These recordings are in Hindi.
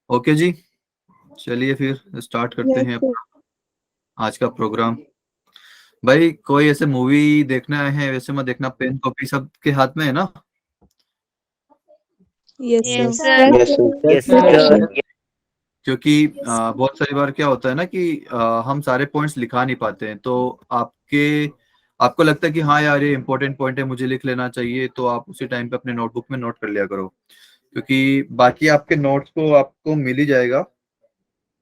ओके जी, चलिए फिर स्टार्ट करते हैं अपना आज का प्रोग्राम। भाई कोई ऐसे मूवी देखना है, वैसे मत देखना, पेन कॉपी सबके हाथ में है ना? Yes, Yes, sir. sir. Yes, sir. Yes, sir. क्योंकि बहुत सारी बार क्या होता है ना कि हम सारे पॉइंट्स लिखा नहीं पाते हैं, तो आपको लगता है कि हाँ यार ये इंपॉर्टेंट पॉइंट है, मुझे लिख लेना चाहिए, तो आप उसी टाइम पे अपने नोटबुक में नोट कर लिया करो, क्योंकि बाकी आपके नोट्स को आपको मिल ही जाएगा,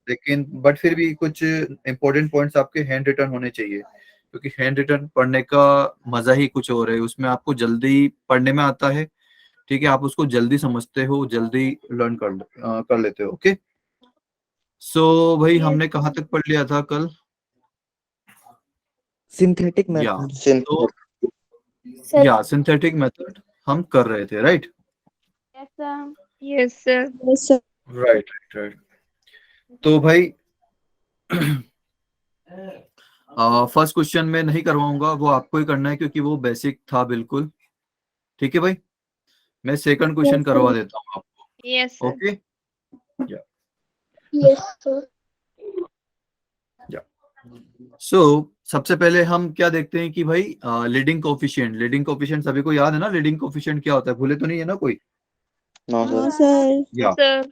लेकिन बट फिर भी कुछ इंपॉर्टेंट पॉइंट्स आपके हैंड रिटन होने चाहिए, क्योंकि हैंड रिटन पढ़ने का मजा ही कुछ और है। उसमें आपको जल्दी पढ़ने में आता है, ठीक है, आप उसको जल्दी समझते हो, जल्दी लर्न कर लेते हो। ओके, सो भाई हमने कहाँ तक पढ़ लिया था कल? Synthetic या method. तो या सिंथेटिक मेथड हम कर रहे थे, right? Yes, sir. Yes, sir. Yes, sir. Right right right. तो भाई फर्स्ट क्वेश्चन में नहीं करवाऊंगा, वो आपको ही करना है क्योंकि वो बेसिक था बिल्कुल। ठीक है भाई, मैं सेकंड क्वेश्चन करवा देता हूँ आपको। Yes, sir. Okay, Yes, sir. सो सबसे पहले हम क्या देखते हैं कि भाई लीडिंग कोफिशिएंट सभी को याद है ना? लीडिंग कोफिशिएंट क्या होता है, भूले तो नहीं है ना कोई? No, No, sir. sir. या Sir.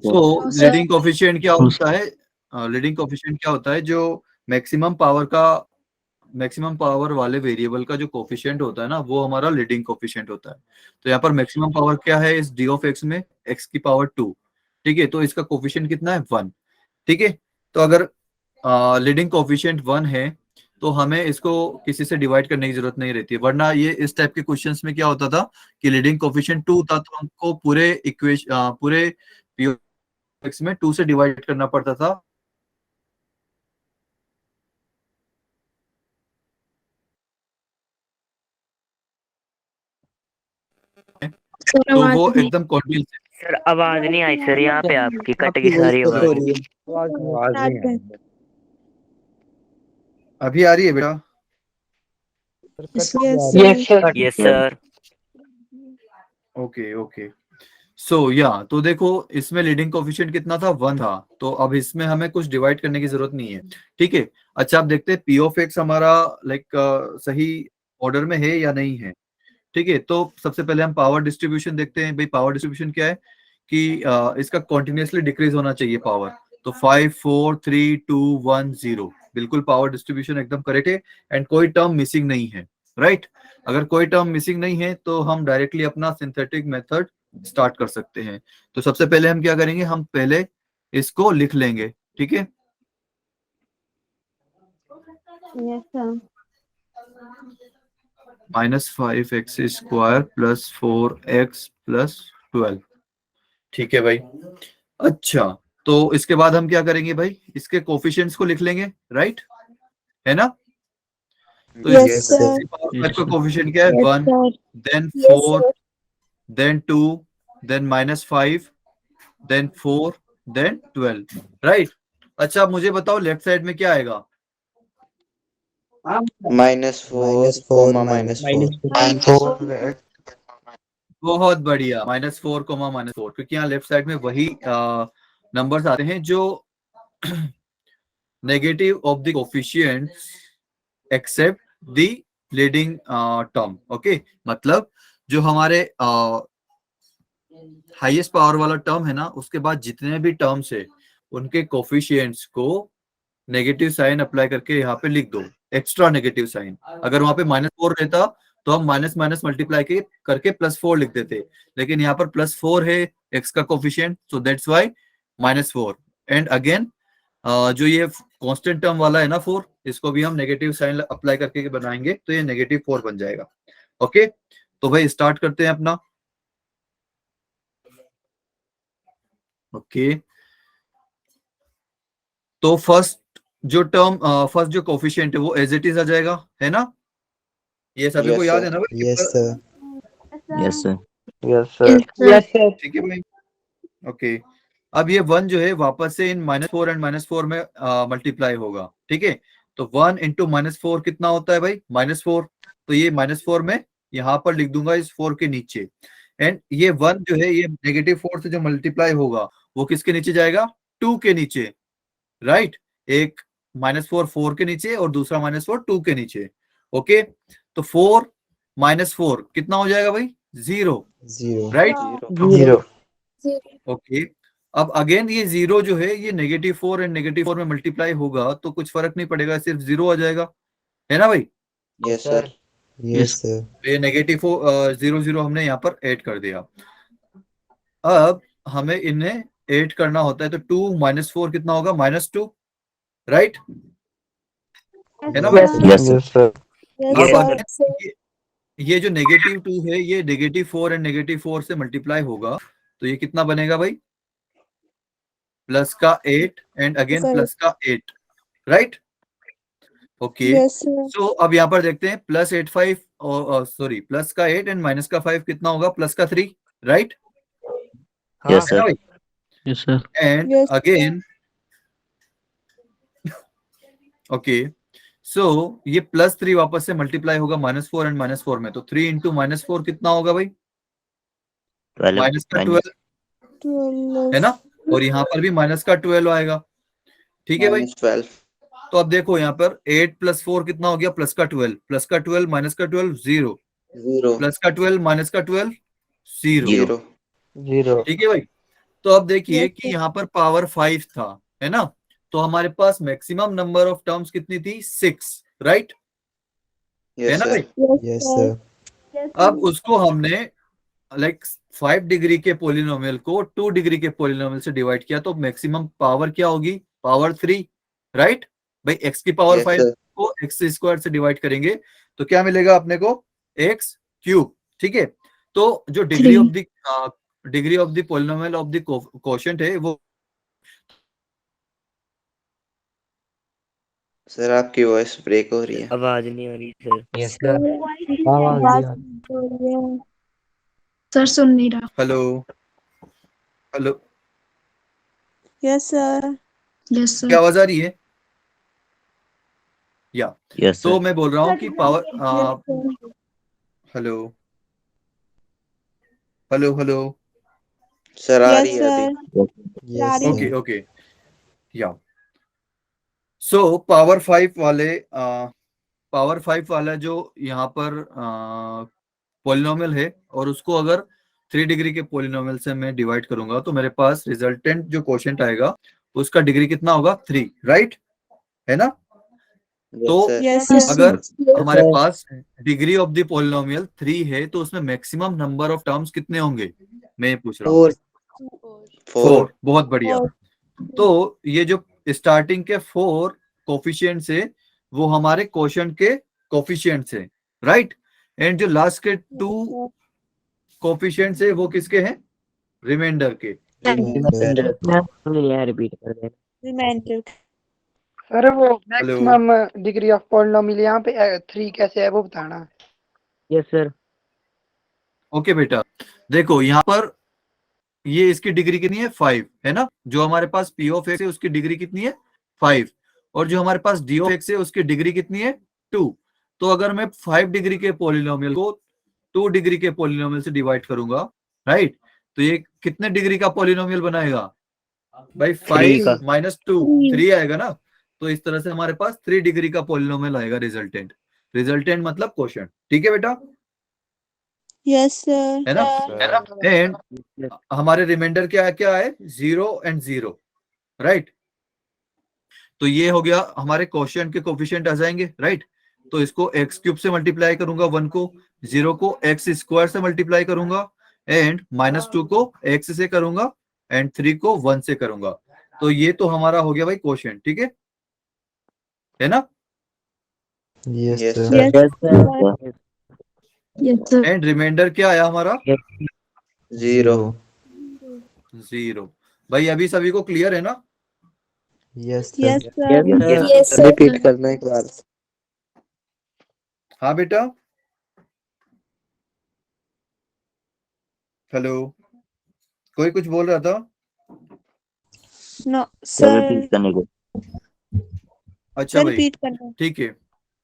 सो लीडिंग कोफिशिएंट क्या होता है? लीडिंग कोफिशिएंट क्या होता है? जो मैक्सिमम पावर वाले वेरिएबल का जो कोफिशिएंट होता है ना, वो हमारा लीडिंग कोफिशिएंट होता है। तो यहाँ पर मैक्सिमम पावर क्या है इस डी ऑफ एक्स में? एक्स की पावर 2। ठीक है, तो इसका कोफिशिएंट कितना है? 1। ठीक है, तो अगर लीडिंग कोफिशिएंट 1 है तो हमें इसको किसी से डिवाइड करने की जरूरत नहीं रहती है, वरना ये इस टाइप के क्वेश्चंस में क्या होता था कि लीडिंग कोफिशिएंट 2 था तो हमको पूरे पी एक्स में 2 से डिवाइड करना पड़ता था। तो वो एकदम कॉन्टिन्यूस। सर आवाज नहीं आई सर, यहाँ पे आपकी कट आपकी की सारी voice cut हो आवाज। रही है। आवाज नहीं आ रही है। अभी आ रही है बेटा? Yes, Yes, sir. Yes sir. Okay okay, so या तो देखो इसमें लीडिंग कोफिशिएंट कितना था? 1 था, तो अब इसमें हमें कुछ डिवाइड करने की जरूरत नहीं है। ठीक है, अच्छा आप देखते हैं पी ऑफ एक्स हमारा लाइक सही ऑर्डर में है या नहीं है। ठीक है, तो सबसे पहले हम पावर डिस्ट्रीब्यूशन देखते हैं। भाई पावर डिस्ट्रीब्यूशन क्या है कि इसका कॉन्टिन्यूसली डिक्रीज होना चाहिए पावर। तो 5 4 3 2 1 0 बिल्कुल पावर डिस्ट्रीब्यूशन एकदम करेक्ट है, एंड कोई टर्म मिसिंग नहीं है, राइट? अगर कोई टर्म मिसिंग नहीं है तो हम डायरेक्टली अपना सिंथेटिक मेथड स्टार्ट कर सकते हैं। तो सबसे पहले हम क्या करेंगे, हम पहले इसको लिख लेंगे। ठीक है, Yes, sir. -5x² + 4x + 12। ठीक है भाई, अच्छा तो इसके बाद हम क्या करेंगे भाई, इसके कोफिशिएंट्स को लिख लेंगे, राइट? है ना? तो Yes, इस sir. पावर का कोफिशिएंट क्या है? 1, then Yes, 4, sir. Then 2, then -5, then 4, then 12, right? अच्छा अब मुझे बताओ लेफ्ट साइड में क्या आएगा? -4, -4. बहुत बढ़िया, -4, -4, क्योंकि यहाँ लेफ्ट साइड में वही नंबर्स आते हैं जो negative of the coefficients except the leading term. Okay, मतलब जो हमारे हाईएस्ट पावर वाला टर्म है ना, उसके बाद जितने भी टर्म्स है उनके कोफिशिएंट्स को नेगेटिव साइन अप्लाई करके यहाँ पे लिख दो, एक्स्ट्रा नेगेटिव साइन। अगर वहां पे -4 रहता तो हम माइनस माइनस मल्टीप्लाई करके +4 लिख देते, लेकिन यहाँ पर +4 है एक्स का coefficient, so that's why -4। And again जो ये कांस्टेंट टर्म वाला है ना 4, इसको भी हम नेगेटिव साइन अप्लाई करके बनाएंगे तो ये -4 बन जाएगा। ओके, तो भाई स्टार्ट करते हैं अपना। ओके, तो फर्स्ट जो कोफिशिएंट है वो एज इट इज आ जाएगा, है ना? ये सभी को Yes, याद sir. है ना भाई? Yes, sir. Yes sir. Yes, sir. Yes, sir. ठीक है भाई, ओके। अब ये 1 जो है वापस से इन -4 एंड -4 में मल्टीप्लाई होगा। ठीक है, तो 1 इंटू -4 कितना होता है भाई? -4। तो ये -4 में यहाँ पर लिख दूंगा इस 4 के नीचे, एंड ये 1 जो है ये -4 से जो मल्टीप्लाई होगा वो किसके नीचे जाएगा, 2 के नीचे, राइट। एक -4 4 के नीचे और दूसरा -4 2 के नीचे। ओके, तो 4 -4 कितना हो जाएगा भाई, 0, Zero. राइट। Zero. ओके, अब अगेन ये 0 जो है ये -4 एंड -4 में मल्टीप्लाई होगा तो कुछ फर्क नहीं पड़ेगा, सिर्फ 0 आ जाएगा, है ना भाई। Yes, sir. Yes, sir. ये -0 0 हमने यहाँ पर ऐड कर दिया। अब हमें इन्हें ऐड करना होता है तो 2 -4 कितना होगा, -2, राइट, है ना भाई। Yes, sir. अब अगर ये जो -2 है ये -4 एंड -4 से मल्टीप्लाई होगा तो ये कितना बनेगा भाई, प्लस का 8 एंड अगेन प्लस का 8, राइट। ओके, सो अब यहाँ पर देखते हैं +8 और सॉरी प्लस का 8 एंड माइनस का 5 कितना होगा, प्लस का 3, right. Yes, sir. Yes, sir. And again okay, so ये +3 वापस से मल्टीप्लाई होगा -4 एंड -4 में, तो 3 इंटू -4 कितना होगा भाई, 12 माइनस का 12, है ना। और यहाँ पर भी माइनस का 12 आएगा, ठीक है भाई। -12. तो अब देखो यहाँ पर 8 + 4 कितना हो गया, प्लस का 12, प्लस का 12 माइनस का 12 0, 0. प्लस का 12 माइनस का 12 0, 0. 0. ठीक है भाई। तो अब देखिए कि यहाँ पर पावर 5 था, है ना, तो हमारे पास मैक्सिमम नंबर ऑफ टर्म्स कितनी थी, 6, राइट, है Yes, ना sir. भाई। Yes, sir. अब उसको हमने लाइक 5 डिग्री के पोलिनोमियल को 2 डिग्री के पोलिनोमियल से डिवाइड किया तो मैक्सिमम पावर क्या होगी, पावर 3, राइट भाई। x की पावर Yes, 5 sir. को x² से डिवाइड करेंगे तो क्या मिलेगा अपने को, x³, ठीक है। तो जो degree of the polynomial of the quotient है वो, सर आपकी वॉइस ब्रेक हो रही है. आवाज नहीं आ रही सर। Yes, sir. आवाज सर सुन नहीं रहा। Hello hello, yes sir. Yes क्या आवाज आ रही है, या Yes, तो sir. मैं बोल रहा हूँ कि power, hello hello hello, sir आ रही है अभी. Yes, sir. ओके ओके, या सो पावर 5 वाला जो यहाँ पर पॉलिनोमियल है और उसको अगर 3 डिग्री के पॉलिनोमियल से मैं डिवाइड करूंगा तो मेरे पास रिजल्टेंट जो क्वोशिएंट आएगा उसका डिग्री कितना होगा, 3, राइट, है ना। Yes, तो sir. अगर हमारे पास डिग्री ऑफ द पॉलिनोमियल 3 है तो उसमें मैक्सिमम नंबर ऑफ टर्म्स कितने होंगे, मैं ये पूछ रहा हूँ। 4, बहुत बढ़िया। तो ये जो स्टार्टिंग के 4 कोफिशिएंट्स है वो हमारे क्वोशिएंट के कोफिशिएंट्स है, राइट। एंड जो लास्ट के 2 कोफिशिएंट्स है वो किसके हैं, रिमाइंडर के। रिपीट कर दे। रिमाइंडर। सर वो मैक्सिमम डिग्री ऑफ पॉलिनोमियल यहाँ पे 3 कैसे है वो बताना। Yes sir. ओके बेटा, देखो यहाँ पर ये इसकी डिग्री कितनी है, 5, है ना। जो हमारे पास p ऑफ x है उसकी डिग्री कितनी है, 5, और जो हमारे पास d ऑफ x है उसकी डिग्री कितनी है, 2। तो अगर मैं 5 डिग्री के पॉलिनोमियल को 2 डिग्री के पॉलिनोमियल से डिवाइड करूंगा, राइट, तो ये कितने डिग्री का पॉलिनोमियल बनाएगा भाई, 5 माइनस 2 3 आएगा ना। तो इस तरह से हमारे पास 3 डिग्री का पॉलिनोमियल आएगा रिजल्टेंट मतलब क्वोशिएंट, ठीक है बेटा। Yes sir. है ना। एंड हमारे रिमाइंडर क्या क्या है, 0 एंड 0, राइट। तो ये हो गया हमारे क्वोशिएंट के कोफिशिएंट आ जाएंगे, राइट। तो इसको x³ से मल्टीप्लाई करूंगा 1 को, 0 को x² से मल्टीप्लाई करूंगा एंड -2 को x से करूंगा एंड 3 को 1 से करूंगा। तो ये तो हमारा हो गया भाई क्वोशिएंट, ठीक है ना। Yes, Yes, sir. sir. Yes, sir. And remainder क्या आया हमारा, 0. 0। भाई अभी सभी को क्लियर है ना। Yes, sir. Yes, sir. Yes, sir. Repeat करना एक बार. हाँ बेटा, हेलो, कोई कुछ बोल रहा था। No, sir sir. रिपीट करने को। अच्छा Sir, भाई, repeat करना। ठीक है,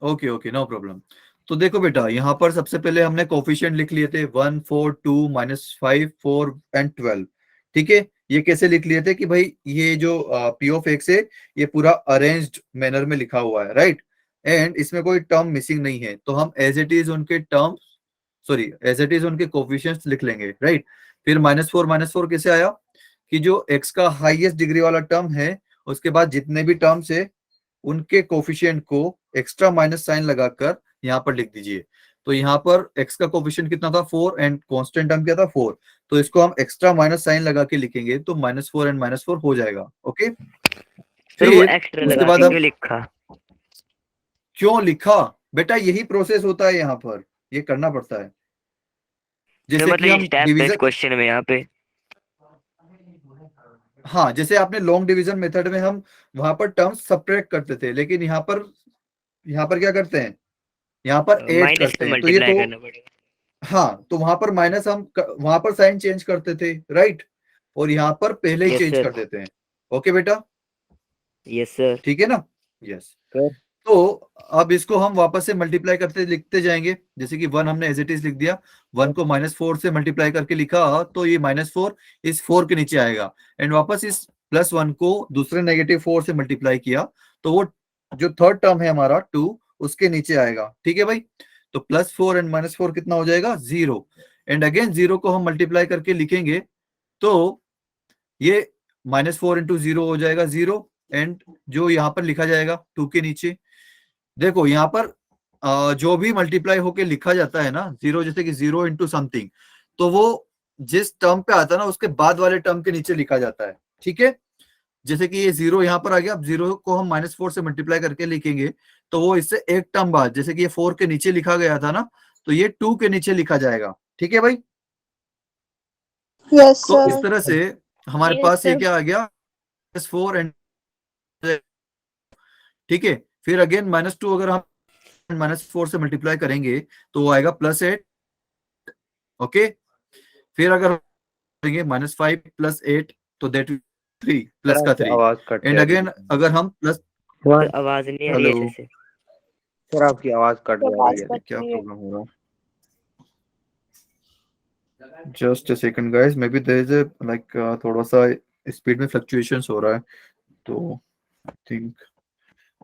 ओके नो प्रॉब्लम। तो देखो बेटा यहाँ पर सबसे पहले हमने कोफिशिएंट लिख लिए थे 1 4 2 -5 4 एंड 12, ठीक है। ये कैसे लिख लिए थे कि भाई ये जो पी ऑफ एक्स है ये पूरा अरेंज्ड मैनर में लिखा हुआ है, राइट, एंड इसमें कोई टर्म मिसिंग नहीं है, तो हम एज इट इज उनके term sorry as it is उनके कोफिशिएंट्स लिख लेंगे, राइट। फिर -4 कैसे आया कि जो x का हाईएस्ट डिग्री वाला टर्म है उसके बाद जितने भी टर्म्स है उनके कोफिशिएंट को एक्स्ट्रा माइनस साइन लगाकर यहाँ पर लिख दीजिए। तो यहाँ पर x का कोफिशिएंट कितना था 4 एंड कांस्टेंट टर्म क्या था 4, तो इसको हम एक्स्ट्रा माइनस साइन लगा के लिखेंगे तो -4 एंड -4 हो जाएगा। ओके, सर वो फिर एक्स्ट्रा उसके लगा बाद के हम क्यों लिखा? क्यों लिखा बेटा, यही प्रोसेस होता है यहाँ पर, ये करना पड़ता है। सर जैसे कि मतलब हम स्टेप है इस डिवीजन, क्वेश्चन में यहाँ पे। हाँ जैसे आपने लॉन्ग डिवीजन मेथड में हम वहां पर टर्म्स सब्ट्रैक्ट करते थे, लेकिन यहाँ पर क्या करते हैं, यहाँ पर ऐड माइनस करते से हैं, तो ये मल्टीप्लाई तो करना पड़ेगा। हाँ, तो वहां पर माइनस हम वहां पर साइन चेंज करते थे, राइट, और यहाँ पर पहले ही यस चेंज सर, कर देते हैं। ओके बेटा, यस सर। ठीक है ना, यस। सर तो अब इसको हम वापस से मल्टीप्लाई करते लिखते जाएंगे, जैसे कि 1 हमने एज इट इज लिख दिया, 1 को -4 से मल्टीप्लाई करके लिखा तो ये -4 इस 4 के नीचे आएगा, एंड वापस इस +1 को दूसरे -4 से मल्टीप्लाई किया तो वो जो थर्ड टर्म है हमारा 2 उसके नीचे आएगा। ठीक है भाई, तो +4 एंड -4 कितना हो जाएगा 0, एंड अगेन 0 को हम मल्टीप्लाई करके लिखेंगे तो ये -4 इंटू 0 हो जाएगा 0, एंड जो यहाँ पर लिखा जाएगा 2 के नीचे, देखो यहाँ पर जो भी मल्टीप्लाई होके लिखा जाता है ना 0, जैसे कि 0 इंटू समथिंग, तो वो जिस टर्म पे आता है ना उसके बाद वाले टर्म के नीचे लिखा जाता है। ठीक है, जैसे कि ये 0 यहाँ पर आ गया, अब 0 को हम -4 से मल्टीप्लाई करके लिखेंगे तो वो इससे एक टर्म बाद, जैसे कि ये 4 के नीचे लिखा गया था ना, तो ये 2 के नीचे लिखा जाएगा। ठीक है भाई, Yes, तो इस sir. तरह से हमारे Yes, पास ये sir. क्या आ गया -4 एंड, ठीक है, फिर अगेन -2 अगर हम -4 से मल्टीप्लाई करेंगे तो वो आएगा +8। ओके, फिर अगर करेंगे -5 + 8 तो दैट 3 प्लस का 3, आवाज कट एंड रही अगेन है। अगर हम प्लस, सर आवाज नहीं आ रही हेलो, अच्छे से। सर आपकी आवाज कट जा रही है। क्या प्रॉब्लम हो रहा है, just a second guys, maybe there is a like थोड़ा सा स्पीड में फ्लक्चुएशंस हो रहा है, तो I think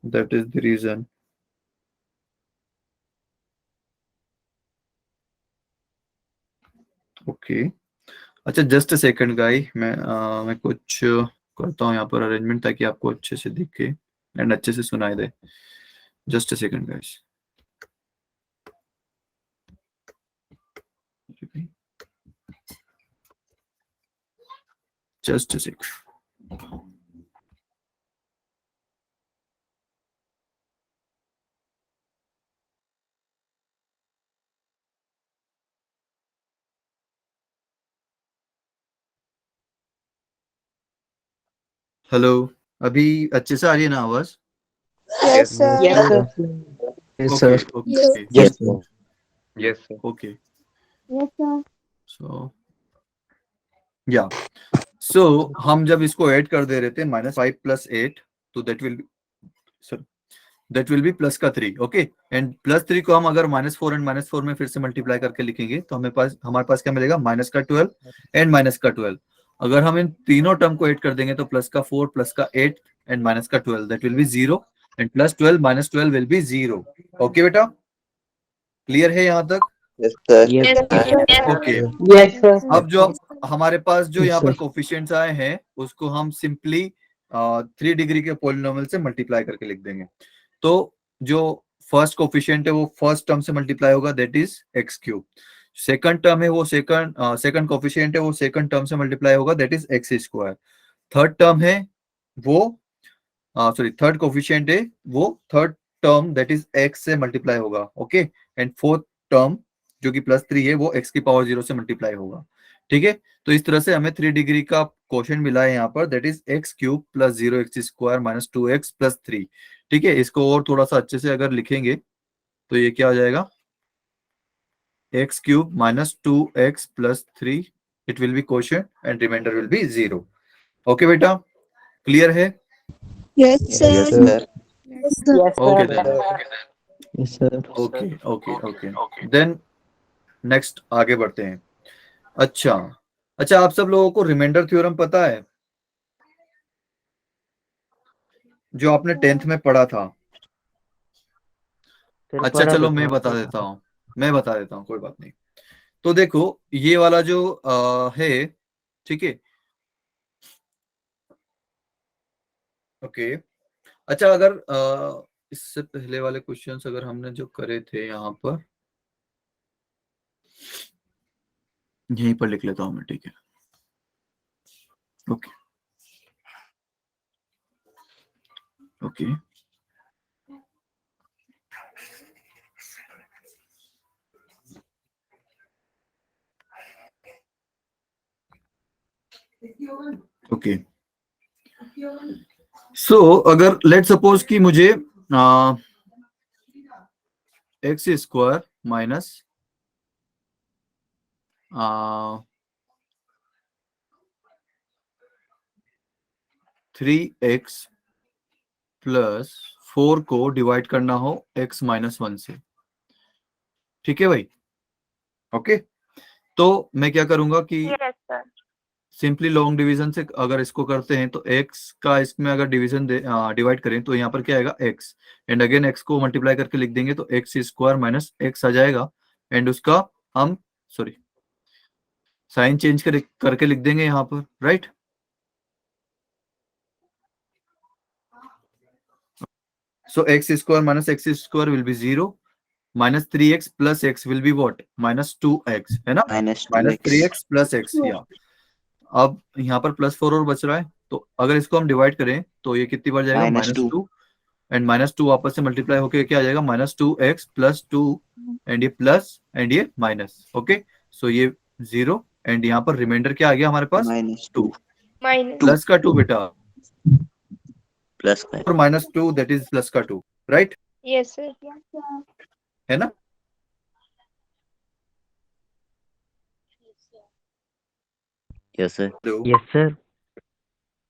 that is the reason. Okay, अच्छा जस्ट अ सेकंड गाई, मैं कुछ करता हूँ यहाँ पर अरेंजमेंट ताकि आपको अच्छे से दिखे एंड अच्छे से सुनाई दे। Just a second guys, just a second. Hello, अभी अच्छे से आ रही है ना आवाज? Yes, sir. Yes, sir. Yes okay sir. Okay yes sir. Yes sir. Okay, Yes, sir. सो या सो हम जब इसको ऐड कर दे रहे थे -5 + 8 तो दैट विल बी प्लस का 3। ओके, एंड +3 को हम अगर -4 एंड -4 में फिर से मल्टीप्लाई करके लिखेंगे तो हमारे पास क्या मिलेगा, -12 एंड -12। अगर हम इन तीनों टर्म को ऐड कर देंगे तो +4 +8 and -12 that will be 0, and +12 -12 will be 0। Okay बेटा, क्लियर है यहाँ तक? Yes sir. Yes okay, Yes, sir. अब जो हमारे पास जो यहाँ पर कोफिशिएंट्स आए हैं उसको हम सिंपली 3 डिग्री के पॉलिनोमियल से मल्टीप्लाई करके लिख देंगे। तो जो फर्स्ट कोफिशिएंट है वो फर्स्ट टर्म से मल्टीप्लाई होगा, that is x³। Second term है वो सेकंड कोफिशिएंट है वो सेकंड टर्म से मल्टीप्लाई होगा, that is x²। Third term है वो थर्ड कोफिशिएंट है वो third term that is x से मल्टीप्लाई होगा। ओके, एंड फोर्थ टर्म जो कि +3 है वो x⁻0 से मल्टीप्लाई होगा। ठीक है, तो इस तरह से हमें 3 डिग्री का क्वोशंट मिला है यहाँ पर, that is x³ + 0x² - 2x + 3। ठीक है, इसको और थोड़ा सा अच्छे से अगर लिखेंगे तो ये क्या हो जाएगा, x³ - 2x + 3, it will be quotient and remainder will be 0। Okay बेटा, क्लियर है? Yes, sir. Yes sir. Yes, sir. Yes, okay sir. Then, yes sir. Okay then next आगे बढ़ते हैं। अच्छा, अच्छा, आप सब लोगों को रिमाइंडर थ्योरम पता है जो आपने 10th में पढ़ा था? सर अच्छा पढ़ा चलो तो मैं था। बता देता हूँ, मैं बता देता हूँ, कोई बात नहीं। तो देखो ये वाला जो है, ठीक है, ओके। अच्छा अगर इससे पहले वाले क्वेश्चंस अगर हमने जो करे थे यहाँ पर, यहीं पर लिख लेता हूँ मैं, ठीक है, ओके ओके। ओके सो अगर लेट सपोज कि मुझे x square minus 3x plus 4 को डिवाइड करना हो x माइनस 1 से, ठीक है भाई, ओके। तो मैं क्या करूंगा कि सिंपली लॉन्ग डिवीजन से अगर इसको करते हैं तो x का इसमें अगर डिवीजन डिवाइड करें तो यहाँ पर क्या आएगा x, एंड अगेन x को मल्टीप्लाई करके लिख देंगे तो एक्स स्क्वायर माइनस एक्स आ जाएगा, एंड उसका हम सॉरी साइन चेंज करके लिख देंगे यहाँ पर, right. So x square minus x square will be 0, minus 3x plus x will be what, minus 2x, है ना, minus -2x 3x plus x, या अब यहाँ पर प्लस 4 और बच रहा है, तो अगर इसको हम डिवाइड करें तो ये कितनी बार जाएगा, minus -2 two, and minus two आपस से मल्टीप्लाई होके क्या आ जाएगा, -2x प्लस 2, एंड ये प्लस एंड ये माइनस, ओके। सो ये 0, एंड यहाँ पर रिमाइंडर क्या आ गया हमारे पास, -2 प्लस का 2 बेटा, प्लस का और -2 दैट इज प्लस का 2, राइट, Yes, sir. है ना। Yes sir hello, yes sir.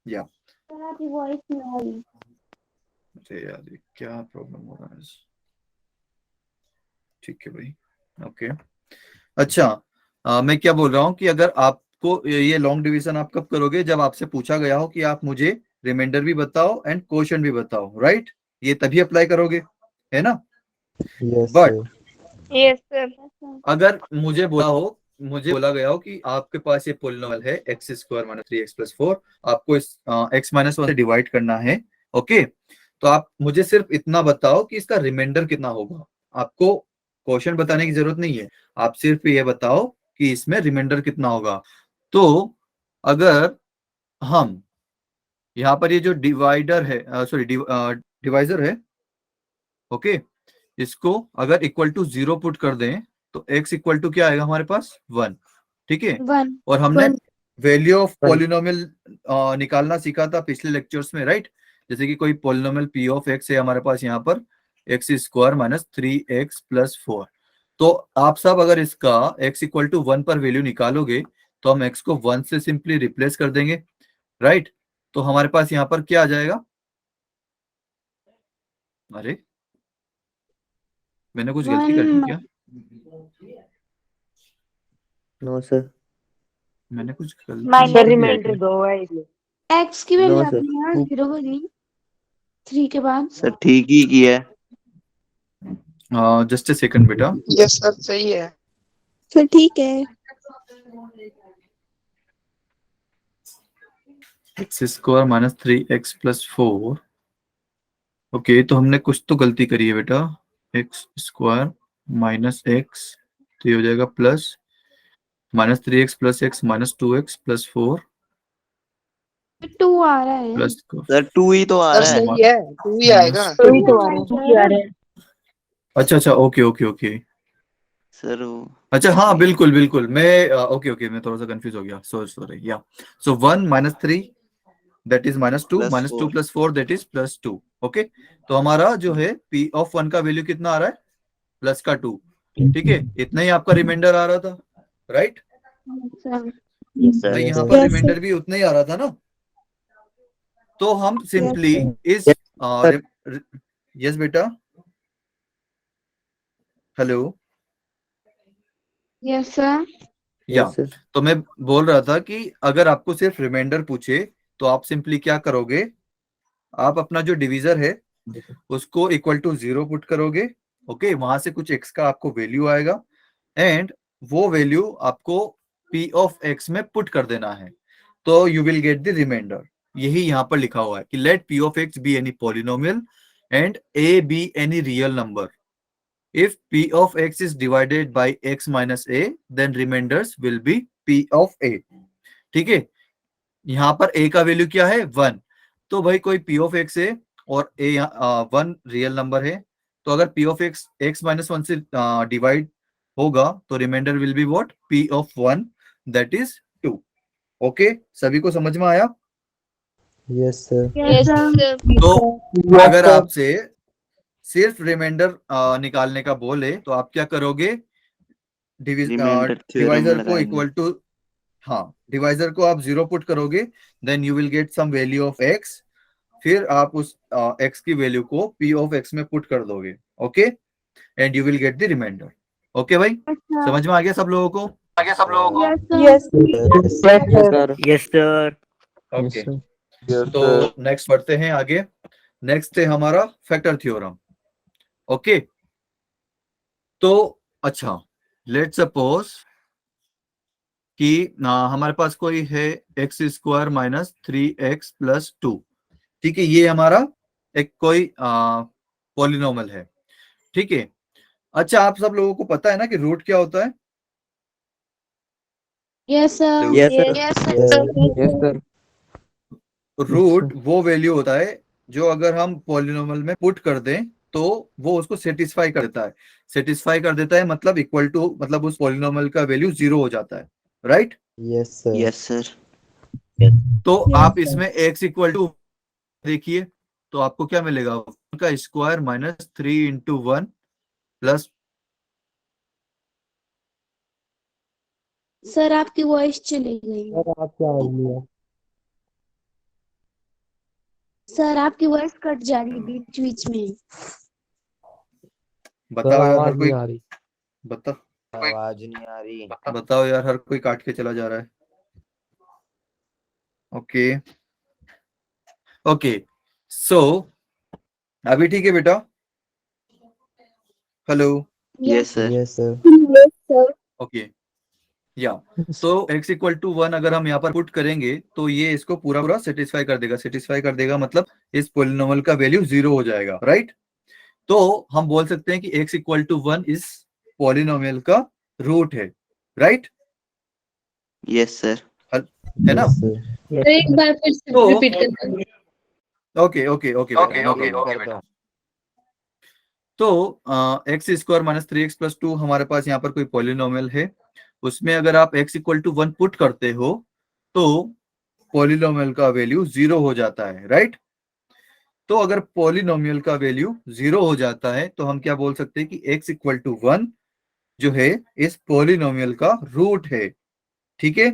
या Sir, आपकी voice नहीं आ रही। अरे यार ये क्या प्रॉब्लम हो रहा है, ठीक है भाई, ओके। अच्छा मैं क्या बोल रहा हूँ कि अगर आपको ये लॉन्ग डिवीजन आप कब करोगे, जब आपसे पूछा गया हो कि आप मुझे रिमाइंडर भी बताओ एंड क्वोशंट भी बताओ, राइट, ये तभी अप्लाई करोगे, है ना। But Yes, sir. अगर मुझे बोला गया हो कि आपके पास ये पोलिनोमियल है x square minus 3x plus 4, आपको इस x माइनस 1 से डिवाइड करना है, ओके। तो आप मुझे सिर्फ इतना बताओ कि इसका रिमाइंडर कितना होगा, आपको क्वेश्चन बताने की जरूरत नहीं है, आप सिर्फ ये बताओ कि इसमें रिमाइंडर कितना होगा। तो अगर हम यहाँ पर ये जो डिवाइडर है सॉरी डिवाइजर है, ओके, इसको अगर इक्वल टू 0 पुट कर दें तो x इक्वल टू क्या आएगा हमारे पास, 1, ठीक है। One. और हमने One. Value of One. Polynomial निकालना सीखा था पिछले लेक्चर्स में, राइट। जैसे कि कोई पॉलिनोमियल p ऑफ x है हमारे पास यहाँ पर x square minus 3x plus 4, तो आप सब अगर इसका x इक्वल टू 1 पर वैल्यू निकालोगे तो हम x को 1 से सिंपली रिप्लेस कर देंगे, राइट। तो हमारे पास यहाँ पर क्या आ जाएगा, अरे मैंने कुछ गलती कर दी क्या, नो सर। मैंने कुछ गलती Minus. कर दिया क्या? दो है इसलिए। X की वैल्यू नो आपने सर। यहाँ 0 करी 3 के बाद। सर ठीक ही किया है जस्ट ए सेकंड बेटा, यस सर सही है। फिर ठीक है। X square minus 3x plus 4, okay. तो हमने कुछ तो गलती करी है बेटा, एक्स स्क्वायर माइनस एक्स, तो ये हो जाएगा plus minus 3x plus x minus 2x plus 4 2 आ रहा है। प्लस सर 2 ही तो आ सर रहा है सही है, 2 ही आएगा। वही तो आ रहा है। अच्छा अच्छा, ओके ओके ओके, सर अच्छा हाँ बिल्कुल बिल्कुल, मैं ओके ओके, मैं थोड़ा सा कंफ्यूज हो गया, सॉरी सॉरी, या सो 1 minus 3 that is -2, plus -2 4 plus 4 that is +2, okay. तो हमारा जो है p ऑफ 1 का वैल्यू कितना आ रहा है, प्लस का 2, ठीक है, इतना ही आपका रिमाइंडर आ रहा था, राइट। यस भाई सर यहाँ पर Yes, sir. रिमाइंडर भी उतना ही आ रहा था ना, तो हम सिंपली इस यस बेटा, हेलो, Yes, sir. या Yes, sir. तो मैं बोल रहा था कि अगर आपको सिर्फ रिमाइंडर पूछे तो आप सिंपली क्या करोगे, आप अपना जो डिवीजर है उसको इक्वल टू 0 पुट करोगे। ओके, वहां से कुछ x का आपको वैल्यू आएगा एंड वो वैल्यू आपको p ऑफ x में पुट कर देना है, तो you will get the remainder. यही यहाँ पर लिखा हुआ है कि let p of x be any polynomial and a be any real number. If p of x is divided by x minus a, then remainders will be p of a। ठीक है, यहाँ पर a का वैल्यू क्या है 1, तो भाई कोई p of x है और a 1 रियल नंबर है, तो अगर p of x x minus 1 से डिवाइड होगा तो remainder will be what p of 1 that is 2। ओके, सभी को समझ में आया? Yes sir. Yes, sir. तो अगर आपसे सिर्फ रिमाइंडर निकालने का बोले तो आप क्या करोगे, डिवाइजर को इक्वल टू, हाँ डिवाइजर को आप 0 पुट करोगे, then you will get some value of x, फिर आप उस x की वैल्यू को p ऑफ x में पुट कर दोगे। Okay, and you will get the remainder. Okay भाई, समझ में आ गया सब लोगों को? Yes, sir. Yes, sir. Okay, तो नेक्स्ट पढ़ते हैं आगे। नेक्स्ट है हमारा फैक्टर थ्योरम। ओके, तो अच्छा, लेट सपोज कि हमारे पास कोई है x square minus 3x plus 2। ठीक है, ये हमारा एक कोई पॉलिनोमियल है। ठीक है, अच्छा आप सब लोगों को पता है ना कि रूट क्या होता है? Yes, sir. Yes, sir. Yes, sir. Root वो वैल्यू होता है जो अगर हम पॉलिनोमियल में पुट कर दें तो वो उसको सेटिस्फाई कर देता है। सेटिस्फाई कर देता है मतलब इक्वल टू, मतलब उस पॉलिनोमियल का वैल्यू 0 हो जाता है, right? Yes sir. Yes sir. तो Yes, आप sir. इसमें x इक्वल टू देखिए तो आपको क्या मिलेगा, उनका square minus 3 into 1 plus. Sir आपकी वॉइस चली गई। सर आपकी आवाज नहीं है। सर आपकी वॉइस कट जा रही है बीच बीच में। बताओ यार, हर आवाज कोई नहीं आ रही। बता, आवाज नहीं आ रही। बताओ यार, हर कोई काट के चला जा रहा है। ओके ओके, सो अभी ठीक है बेटा? Hello, yes sir. Yes sir. Yes, sir. Okay, या तो x इक्वल टू 1 अगर हम यहाँ पर पुट करेंगे तो ये इसको पूरा पूरा सेटिस्फाई कर देगा। सेटिस्फाई कर देगा मतलब इस पॉलिनोमियल का वैल्यू 0 हो जाएगा, राइट? तो हम बोल सकते हैं कि x इक्वल टू 1 इस पॉलिनोमियल का रूट है, राइट? Yes sir. है ना? Yes, sir. एक बार फिर से तो रिपीट करना। ओके ओके ओके बेटा। तो x square minus 3x plus 2 हमारे पास यहाँ पर कोई पॉलिनोमियल है, उसमें अगर आप x इक्वल टू 1 पुट करते हो तो पॉलिनोमियल का वैल्यू 0 हो जाता है, राइट? तो अगर पॉलिनोमियल का वैल्यू 0 हो जाता है तो हम क्या बोल सकते हैं कि x इक्वल टू 1 जो है इस पॉलिनोमियल का रूट है। ठीक है,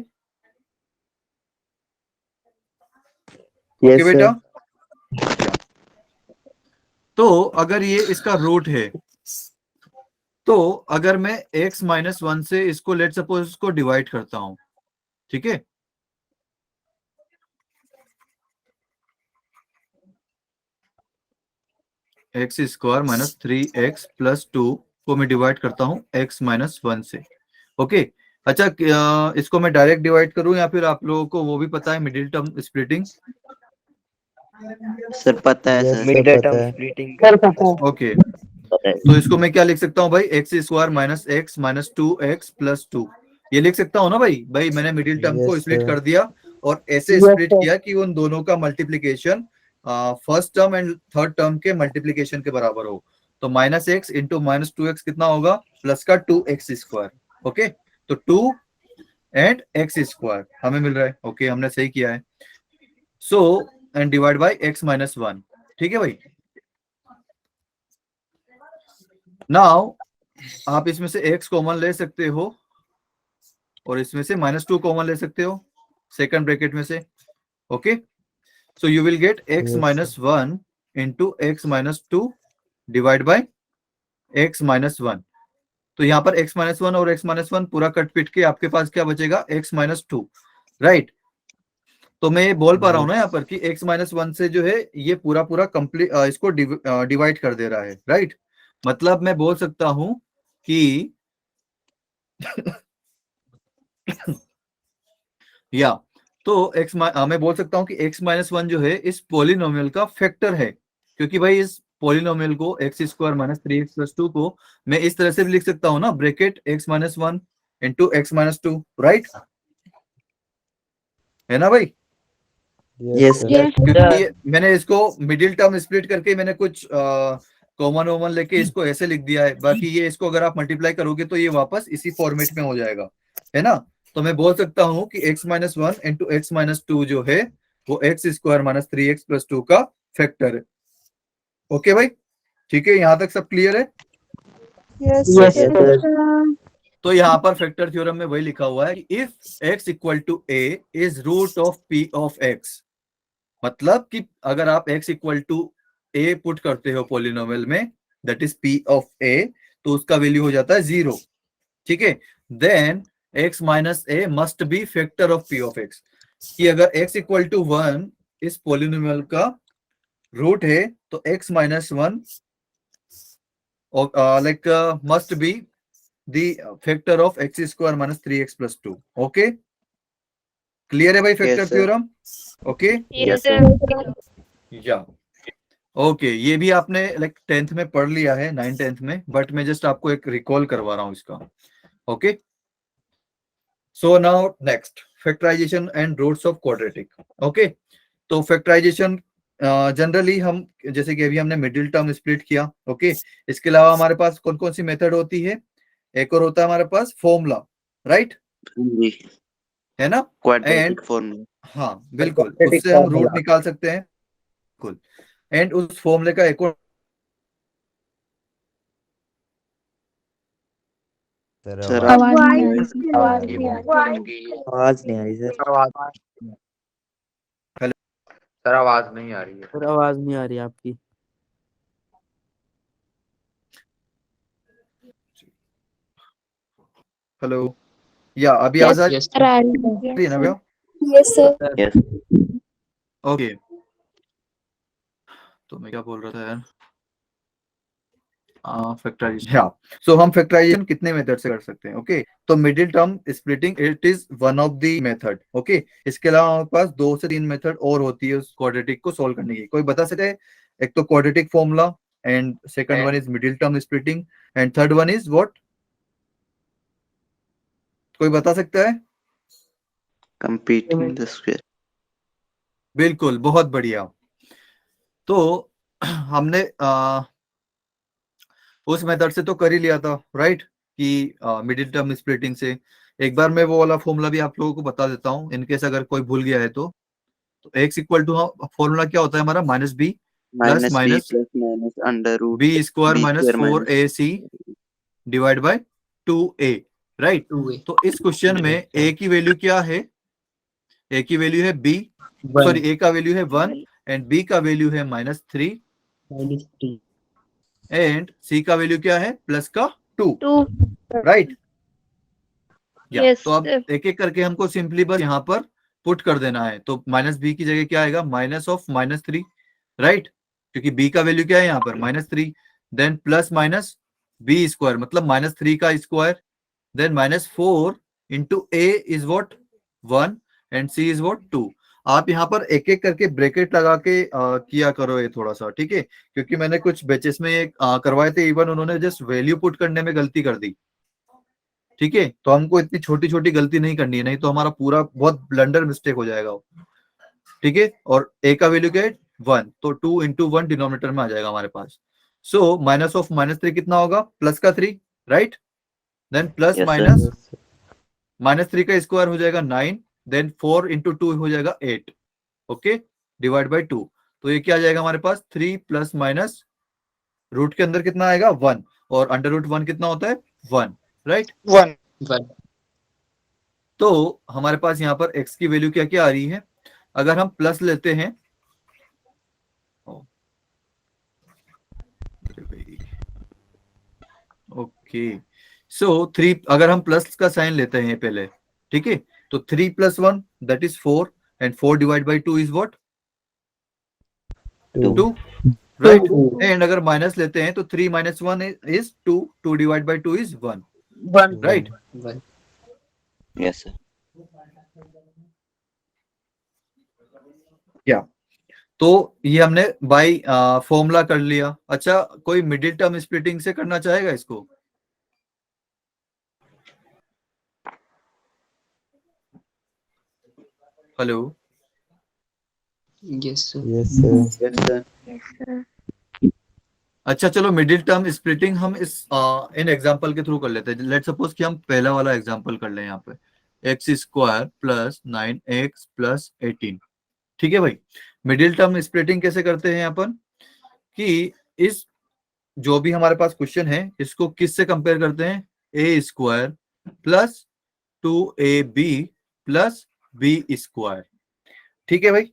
Yes, ओके बेटा? sir. तो अगर ये इसका रूट है तो अगर मैं x माइनस 1 से इसको लेट सपोज इसको डिवाइड करता हूं, ठीक है, x square minus 3x plus 2 को मैं डिवाइड करता हूं x माइनस 1 से। ओके, अच्छा इसको मैं डायरेक्ट डिवाइड करूं या फिर आप लोगों को वो भी पता है मिडिल टर्म स्प्लिटिंग? सर पता है Yes, सर। sir, Middle पता term है। splitting. ओके, तो इसको मैं क्या लिख सकता हूँ भाई, x square minus x minus 2x plus 2, ये लिख सकता हूँ ना भाई? भाई मैंने मिडिल टर्म को Yes, स्प्लिट sir. कर दिया और ऐसे स्प्लिट किया कि उन दोनों का multiplication first term and third term के मल्टीप्लीकेशन के बराबर हो। तो minus x into minus 2x कितना होगा, प्लस का 2x स्क्वायर। ओके, तो 2 एंड x स्क्वायर हमें मिल रहा है। ओके, हमने सही किया है। So and divide by x minus 1। ठीक है भाई, नाउ आप इसमें से x कॉमन ले सकते हो और इसमें से माइनस 2 कॉमन ले सकते हो सेकंड ब्रैकेट में से। Okay, so you will gate x Yes, minus 1 into x minus 2 divide by x minus 1। तो यहाँ पर x-1 और x-1 पूरा कट पिट के आपके पास क्या बचेगा, x-2, राइट। तो मैं ये बोल पा रहा हूँ ना यहाँ पर कि x-1 से जो है ये पूरा पूरा कंप्लीट इसको डिवाइड कर दे रहा है, राइट। मतलब मैं बोल सकता हूं कि या तो मैं बोल सकता हूं कि x-1 जो है इस पॉलिनोमियल का फैक्टर है, क्योंकि भाई इस पॉलिनोमियल को x² - 3x + 2 को मैं इस तरह से भी लिख सकता हूं ना, bracket x-1 into x-2, right, है ना भाई। Yes, sir. क्योंकि मैंने इसको मिडिल टर्म स्प्लिट करके मैंने कुछ कॉमन वॉमन लेके इसको ऐसे लिख दिया है, बाकी ये इसको अगर आप मल्टीप्लाई करोगे तो ये वापस इसी फॉर्मेट में हो जाएगा, है ना। तो मैं बोल सकता हूं कि x-1 इंटू x-2 जो है वो x² - 3x + 2 का फैक्टर है। ओके भाई, ठीक है, यहां तक सब क्लियर है। Yes, Yes, sir. sir. तो यहाँ पर फैक्टर थ्योरम में वही लिखा हुआ है कि if x = a is root of p of x, मतलब कि अगर आप x = a पुट करते हो पॉलिनोमियल में, that is p of a, तो उसका वैल्यू हो जाता है 0, ठीक है। Then x - a must be factor of p of x, कि अगर x = 1 इस पॉलिनोमियल का रूट है तो x - 1 like must be the factor of x² - 3x + 2। Okay, clear है भाई factor Yes, sir. Theorem. Okay Yes, sir. या ओके, ये भी आपने लाइक 10th में पढ़ लिया है, 9th 10th में, बट मैं जस्ट आपको एक रिकॉल करवा रहा हूं इसका। Okay, so now next, factorisation and roots of quadratic. Okay, तो फैक्टराइजेशन जनरली हम, जैसे कि अभी हमने मिडिल टर्म स्प्लिट किया, ओके, इसके अलावा हमारे पास कौन कौन सी मेथड होती है, एक और होता है हमारे पास फॉर्मूला, राइट, जी, है ना। And quadratic formula. हाँ बिल्कुल, Quadratic उससे हम रूट formula। निकाल सकते हैं, बिल्कुल। एंड उस फॉर्मूले का एक और Sir, आवाज नहीं आ रही। आवाज नहीं आ रही सर। सर आवाज नहीं आ रही है। सर आवाज नहीं आ रही आपकी। हेलो, या अभी आवाज आ Yes, sir, आ रही है। रही है ना भैया। Yes, sir. Yes. ओके, तो मैं क्या बोल रहा था यार, फैक्टराइजेशन, हाँ। सो हम फैक्टराइजेशन कितने मेथड से कर सकते हैं, ओके। तो middle term splitting it is one of the method, okay. इसके अलावा हमारे पास 2 से 3 मेथड और होती है उस क्वाड्रेटिक को सॉल्व करने की, कोई बता सके। एक तो quadratic formula, and second one is middle term splitting, and third one is what, कोई बता सकता है। Computing the square. बिल्कुल, बहुत बढ़िया। तो हमने उस मेथड से तो कर ही लिया था, राइट, कि मिडिल टर्म स्प्लिटिंग से। एक बार मैं वो वाला फॉर्मूला भी आप लोगों को बता देता हूँ, इनकेस अगर कोई भूल गया है तो x = फॉर्मूला क्या होता है हमारा, -b plus Minus b plus minus under root b square b minus square minus 4ac divide by 2a, right. तो इस क्वेश्चन में a की वैल्यू क्या है, a की वैल्यू है b, सॉरी a का वैल्यू है 1 एंड b का वैल्यू है -3 एंड c का वैल्यू क्या है, प्लस का 2, राइट। तो अब एक एक करके हमको सिंपली बस यहाँ पर पुट कर देना है। तो -b की जगह क्या आएगा, -3, राइट, क्योंकि b का वैल्यू क्या है यहाँ पर -3, then plus minus b square मतलब -3 का square, then -4 into a is what 1 and c is what 2। आप यहाँ पर एक एक करके ब्रैकेट लगा के किया करो ये थोड़ा सा, ठीक है, क्योंकि मैंने कुछ बैचेस में ये करवाए थे, इवन उन्होंने जस्ट वैल्यू पुट करने में गलती कर दी, ठीक है। तो हमको इतनी छोटी छोटी गलती नहीं करनी है, नहीं तो हमारा पूरा बहुत ब्लंडर मिस्टेक हो जाएगा, ठीक है। और a का वैल्यू क्या है 1, तो 2 इंटू 1 डिनोमिनेटर में आ जाएगा हमारे पास। सो माइनस ऑफ -3 कितना होगा, प्लस का 3, right, then plus Yes, sir. Minus -3 का स्क्वायर हो जाएगा 9, देन 4 इंटू 2 हो जाएगा 8, ओके, डिवाइड बाय 2। तो ये क्या आ जाएगा हमारे पास 3 प्लस माइनस रूट के अंदर कितना आएगा 1, और अंडर रूट 1 कितना होता है 1, राइट 1। तो हमारे पास यहाँ पर x की वैल्यू क्या क्या आ रही है, अगर हम प्लस लेते हैं, ओके, सो 3 अगर हम प्लस का साइन लेते हैं पहले, ठीक है, तो 3 + 1 that is 4 and 4 divide by 2 is what? 2. 2, right? And अगर माइनस लेते हैं तो 3 - 1 is 2, 2 divide by 2 is 1, right? Yes, sir. या तो ये हमने बाय फॉर्मूला कर लिया। अच्छा, कोई मिडिल टर्म स्प्लिटिंग से करना चाहेगा इसको? Hello, Yes, sir. Yes, sir. Yes, sir. अच्छा चलो मिडिल टर्म स्प्लिटिंग हम इस इन एग्जांपल के थ्रू कर लेते हैं। लेट सपोज कि हम पहला वाला एग्जांपल कर लें यहाँ पे, x² + 9x + 18, ठीक है भाई। मिडिल टर्म स्प्लिटिंग कैसे करते हैं अपन कि इस जो भी हमारे पास क्वेश्चन है इसको किस से कंपेयर करते हैं? a² + 2ab + b², ठीक है भाई।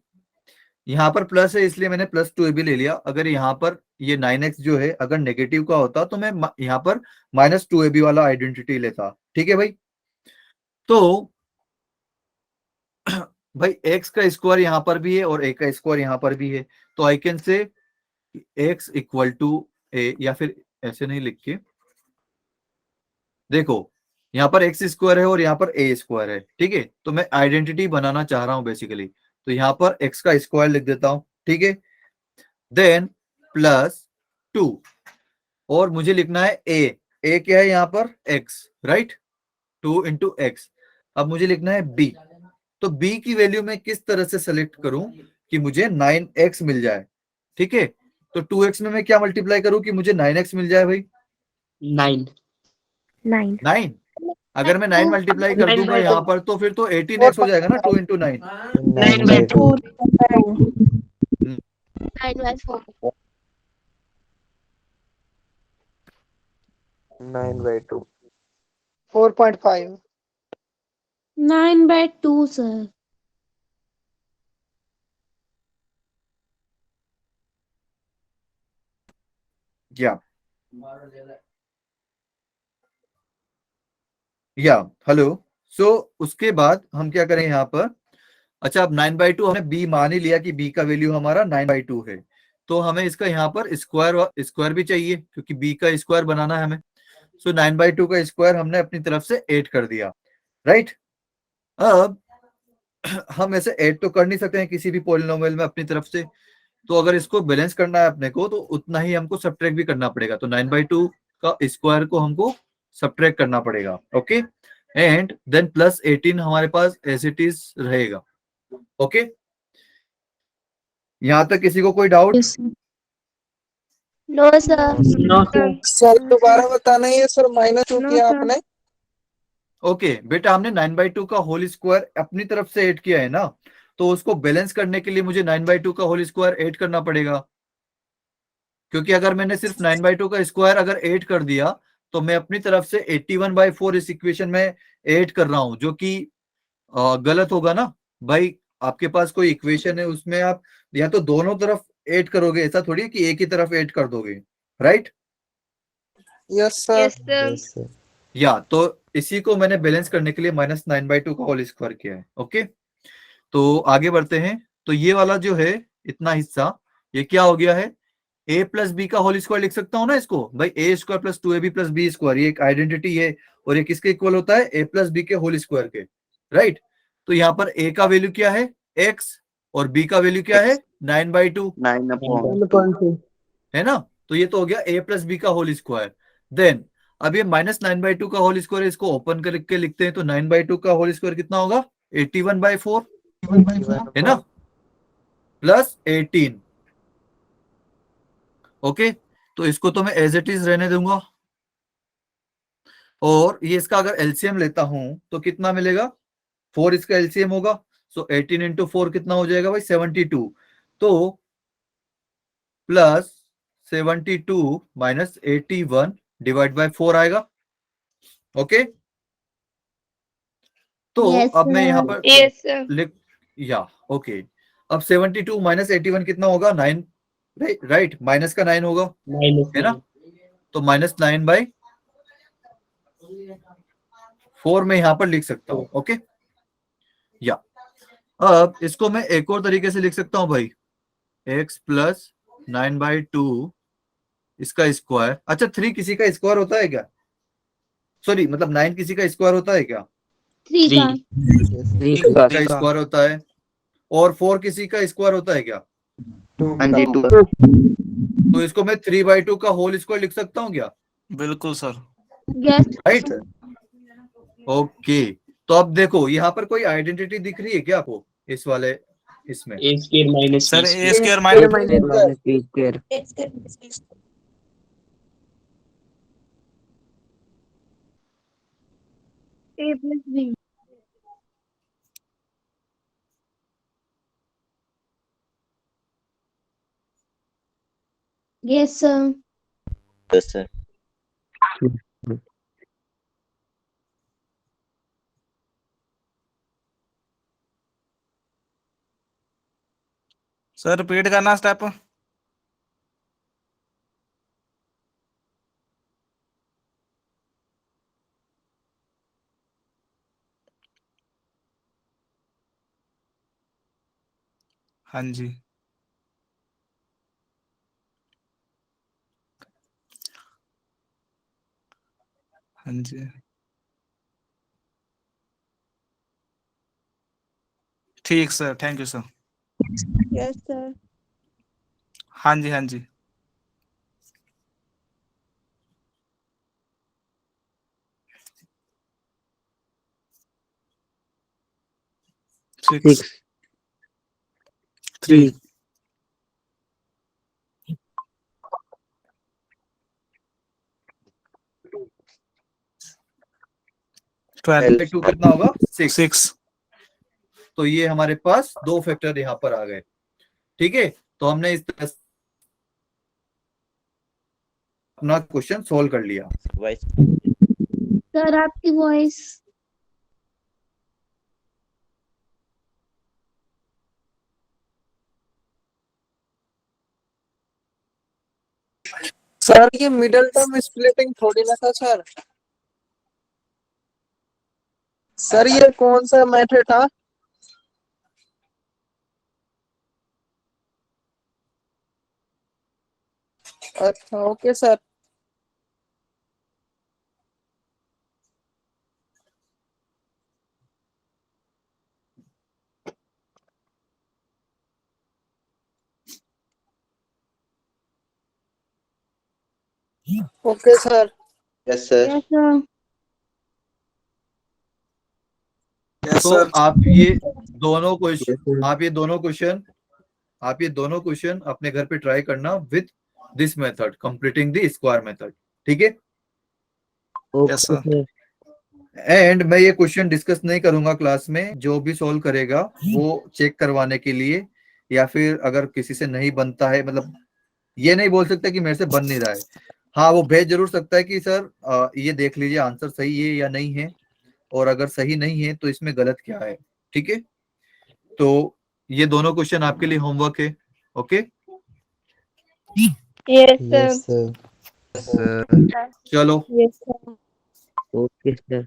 यहाँ पर प्लस है इसलिए मैंने +2ab ले लिया। अगर यहाँ पर ये 9x जो है अगर नेगेटिव का होता तो मैं यहाँ पर -2ab वाला आइडेंटिटी लेता, ठीक है भाई। तो भाई x का स्क्वायर यहाँ पर भी है और a का स्क्वायर यहाँ पर भी है, तो I can say x = a, या फिर ऐसे नहीं लिख के देखो, यहाँ पर x² है और यहाँ पर a² है, ठीक है। तो मैं आइडेंटिटी बनाना चाह रहा हूं बेसिकली, तो यहाँ पर x का स्क्वायर लिख देता हूं, ठीक है। देन +2 और मुझे लिखना है a क्या है यहाँ पर? x, right? 2 × x। अब मुझे लिखना है b, तो b की वैल्यू मैं किस तरह से सेलेक्ट करूं कि मुझे 9x मिल जाए, ठीक है। तो 2x में मैं क्या मल्टीप्लाई करूं कि मुझे 9x मिल जाए भाई? 9. 9। अगर मैं 9 मल्टीप्लाई कर दूंगा यहाँ पर तो फिर तो 18x हो जाएगा ना, 2 × 9। 9/2. 9/4. 9/2. 4.5. 9/2, sir. या हेलो। सो उसके बाद हम क्या करें यहाँ पर? अच्छा, अब 9/2 हमने b मान ही लिया कि b का वैल्यू हमारा 9/2 है, तो हमें इसका यहाँ पर स्क्वायर भी चाहिए क्योंकि b का स्क्वायर बनाना है हमें। सो 9/2 का स्क्वायर हमने अपनी तरफ से 8 कर दिया, राइट? अब हम ऐसे 8 तो कर नहीं सकते हैं किसी भी पॉलिनोमियल में अपनी तरफ से, तो अगर इसको बैलेंस करना है अपने को तो उतना ही हमको सब्ट्रैक्ट भी करना पड़ेगा। तो 9/2 का स्क्वायर को हमको सब्ट्रैक्ट करना पड़ेगा, ओके। एंड देन +18 हमारे पास एज इट इज रहेगा, ओके। यहां तक किसी को कोई doubt? Yes, sir. No, sir. No, sir. Sir दोबारा बताना है सर, -2 किया आपने? ओके बेटा, हमने 9/2 का होल स्क्वायर अपनी तरफ से ऐड किया है ना, तो उसको बैलेंस करने के लिए मुझे 9/2 का होल स्क्वायर ऐड करना पड़ेगा, क्योंकि अगर मैंने सिर्फ 9/2 का स्क्वायर अगर ऐड कर दिया तो मैं अपनी तरफ से 81/4 इस इक्वेशन में ऐड कर रहा हूं, जो कि गलत होगा ना भाई। आपके पास कोई इक्वेशन है उसमें आप या तो दोनों तरफ ऐड करोगे, ऐसा थोड़ी है कि एक ही तरफ ऐड कर दोगे, right? Yes sir. Yes, sir. या तो इसी को मैंने बैलेंस करने के लिए -9/2 का होल स्क्वायर किया है, ओके। तो आगे बढ़ते हैं। तो ये वाला जो है इतना हिस्सा ये क्या हो गया है? a + b का होल स्क्वायर लिख सकता हूं ना इसको भाई, a² + 2ab + b², ये एक आइडेंटिटी है और ये किसके इक्वल होता है? a + b के होल स्क्वायर के, राइट? तो यहाँ पर a का वैल्यू क्या है? x, और b का वैल्यू क्या है? 9/2, 9/2. है ना? तो ये तो हो गया a + b का होल स्क्वायर। देन अब ये -9/2 का होल स्क्वायर, इसको ओपन करके लिखते हैं, तो 9/2 का होल स्क्वायर कितना होगा? 81/4, है ना, +18, ओके। तो इसको तो मैं एज इट इज रहने दूंगा, और ये इसका अगर एलसीएम लेता हूं तो कितना मिलेगा? 4 इसका एलसीएम होगा। सो 18 × 4 कितना हो जाएगा भाई? 72। तो +72 - 81 / 4 आएगा, ओके। तो Yes, अब मैं यहाँ sir. पर लिख या ओके। अब 72 - 81 कितना होगा? 9, राइट? माइनस का 9 होगा, है ना? तो -9/, 4 में यहाँ पर लिख सकता हूँ। ओके, या अब इसको मैं एक और तरीके से लिख सकता हूँ भाई, x प्लस 9/2 इसका स्क्वायर। अच्छा 3 किसी का स्क्वायर होता है क्या? सॉरी, मतलब 9 किसी का स्क्वायर होता है क्या? 3 का। Yes. 3 3 का। का स्क्वायर होता है। और 4 किसी का स्क्वायर होता है क्या? 2 हाँ जी, का। 2। तो इसको मैं 3/2 का होल स्क्वायर लिख सकता हूँ क्या? बिल्कुल सर। यस। राइट। ओके, तो अब देखो यहाँ पर कोई आइडेंटिटी दिख रही है क्या आपको इस वाले इसमें? A square minus sir B A square. Square A minus square minus B square. A plus B। Yes sir. Yes sir. Sir repeat करना स्टेप। हाँ जी। हाँ जी, ठीक sir, thank you sir. Yes sir. हाँ जी, हाँ जी। 6 6 3 3 12 2 कितना होगा? 6। 6। तो ये हमारे पास दो फैक्टर यहाँ पर आ गए। ठीक है, तो हमने इस तरह से अपना क्वेश्चन सोल्व कर लिया। वाइस सर आपकी वॉइस। सर ये मिडिल टर्म स्प्लिटिंग थोड़ी ना था सर। सर ये कौन सा मेथड था? अच्छा okay sir. Okay sir. Yes sir. Yes sir. Yes तो सर। आप ये दोनों Yes, sir. क्वेश्चन आप ये दोनों क्वेश्चन अपने घर पे ट्राई करना with this method, completing the square method. ठीक है, yes Okay, sir. sir. And मैं ये क्वेश्चन डिस्कस नहीं करूंगा क्लास में। जो भी सॉल्व करेगा वो चेक करवाने के लिए, या फिर अगर किसी से नहीं बनता है, मतलब ये नहीं बोल सकता कि मेरे से बन नहीं रहा है, हाँ वो भेज जरूर सकता है कि सर ये देख लीजिए आंसर सही है या नहीं है, और अगर सही नहीं है तो इसमें गलत क्या है। ठीक है, तो ये दोनों क्वेश्चन आपके लिए होमवर्क है। Okay, yes Yes, sir. sir. चलो yes sir. Okay, sir.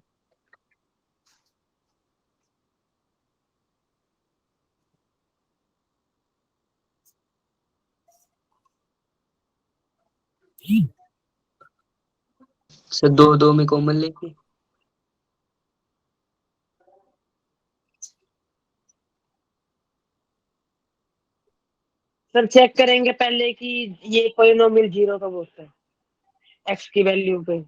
Sir 2 में कॉमन लेके। सर चेक करेंगे पहले कि ये पॉलिनोमियल जीरो कब होता है एक्स की वैल्यू पे।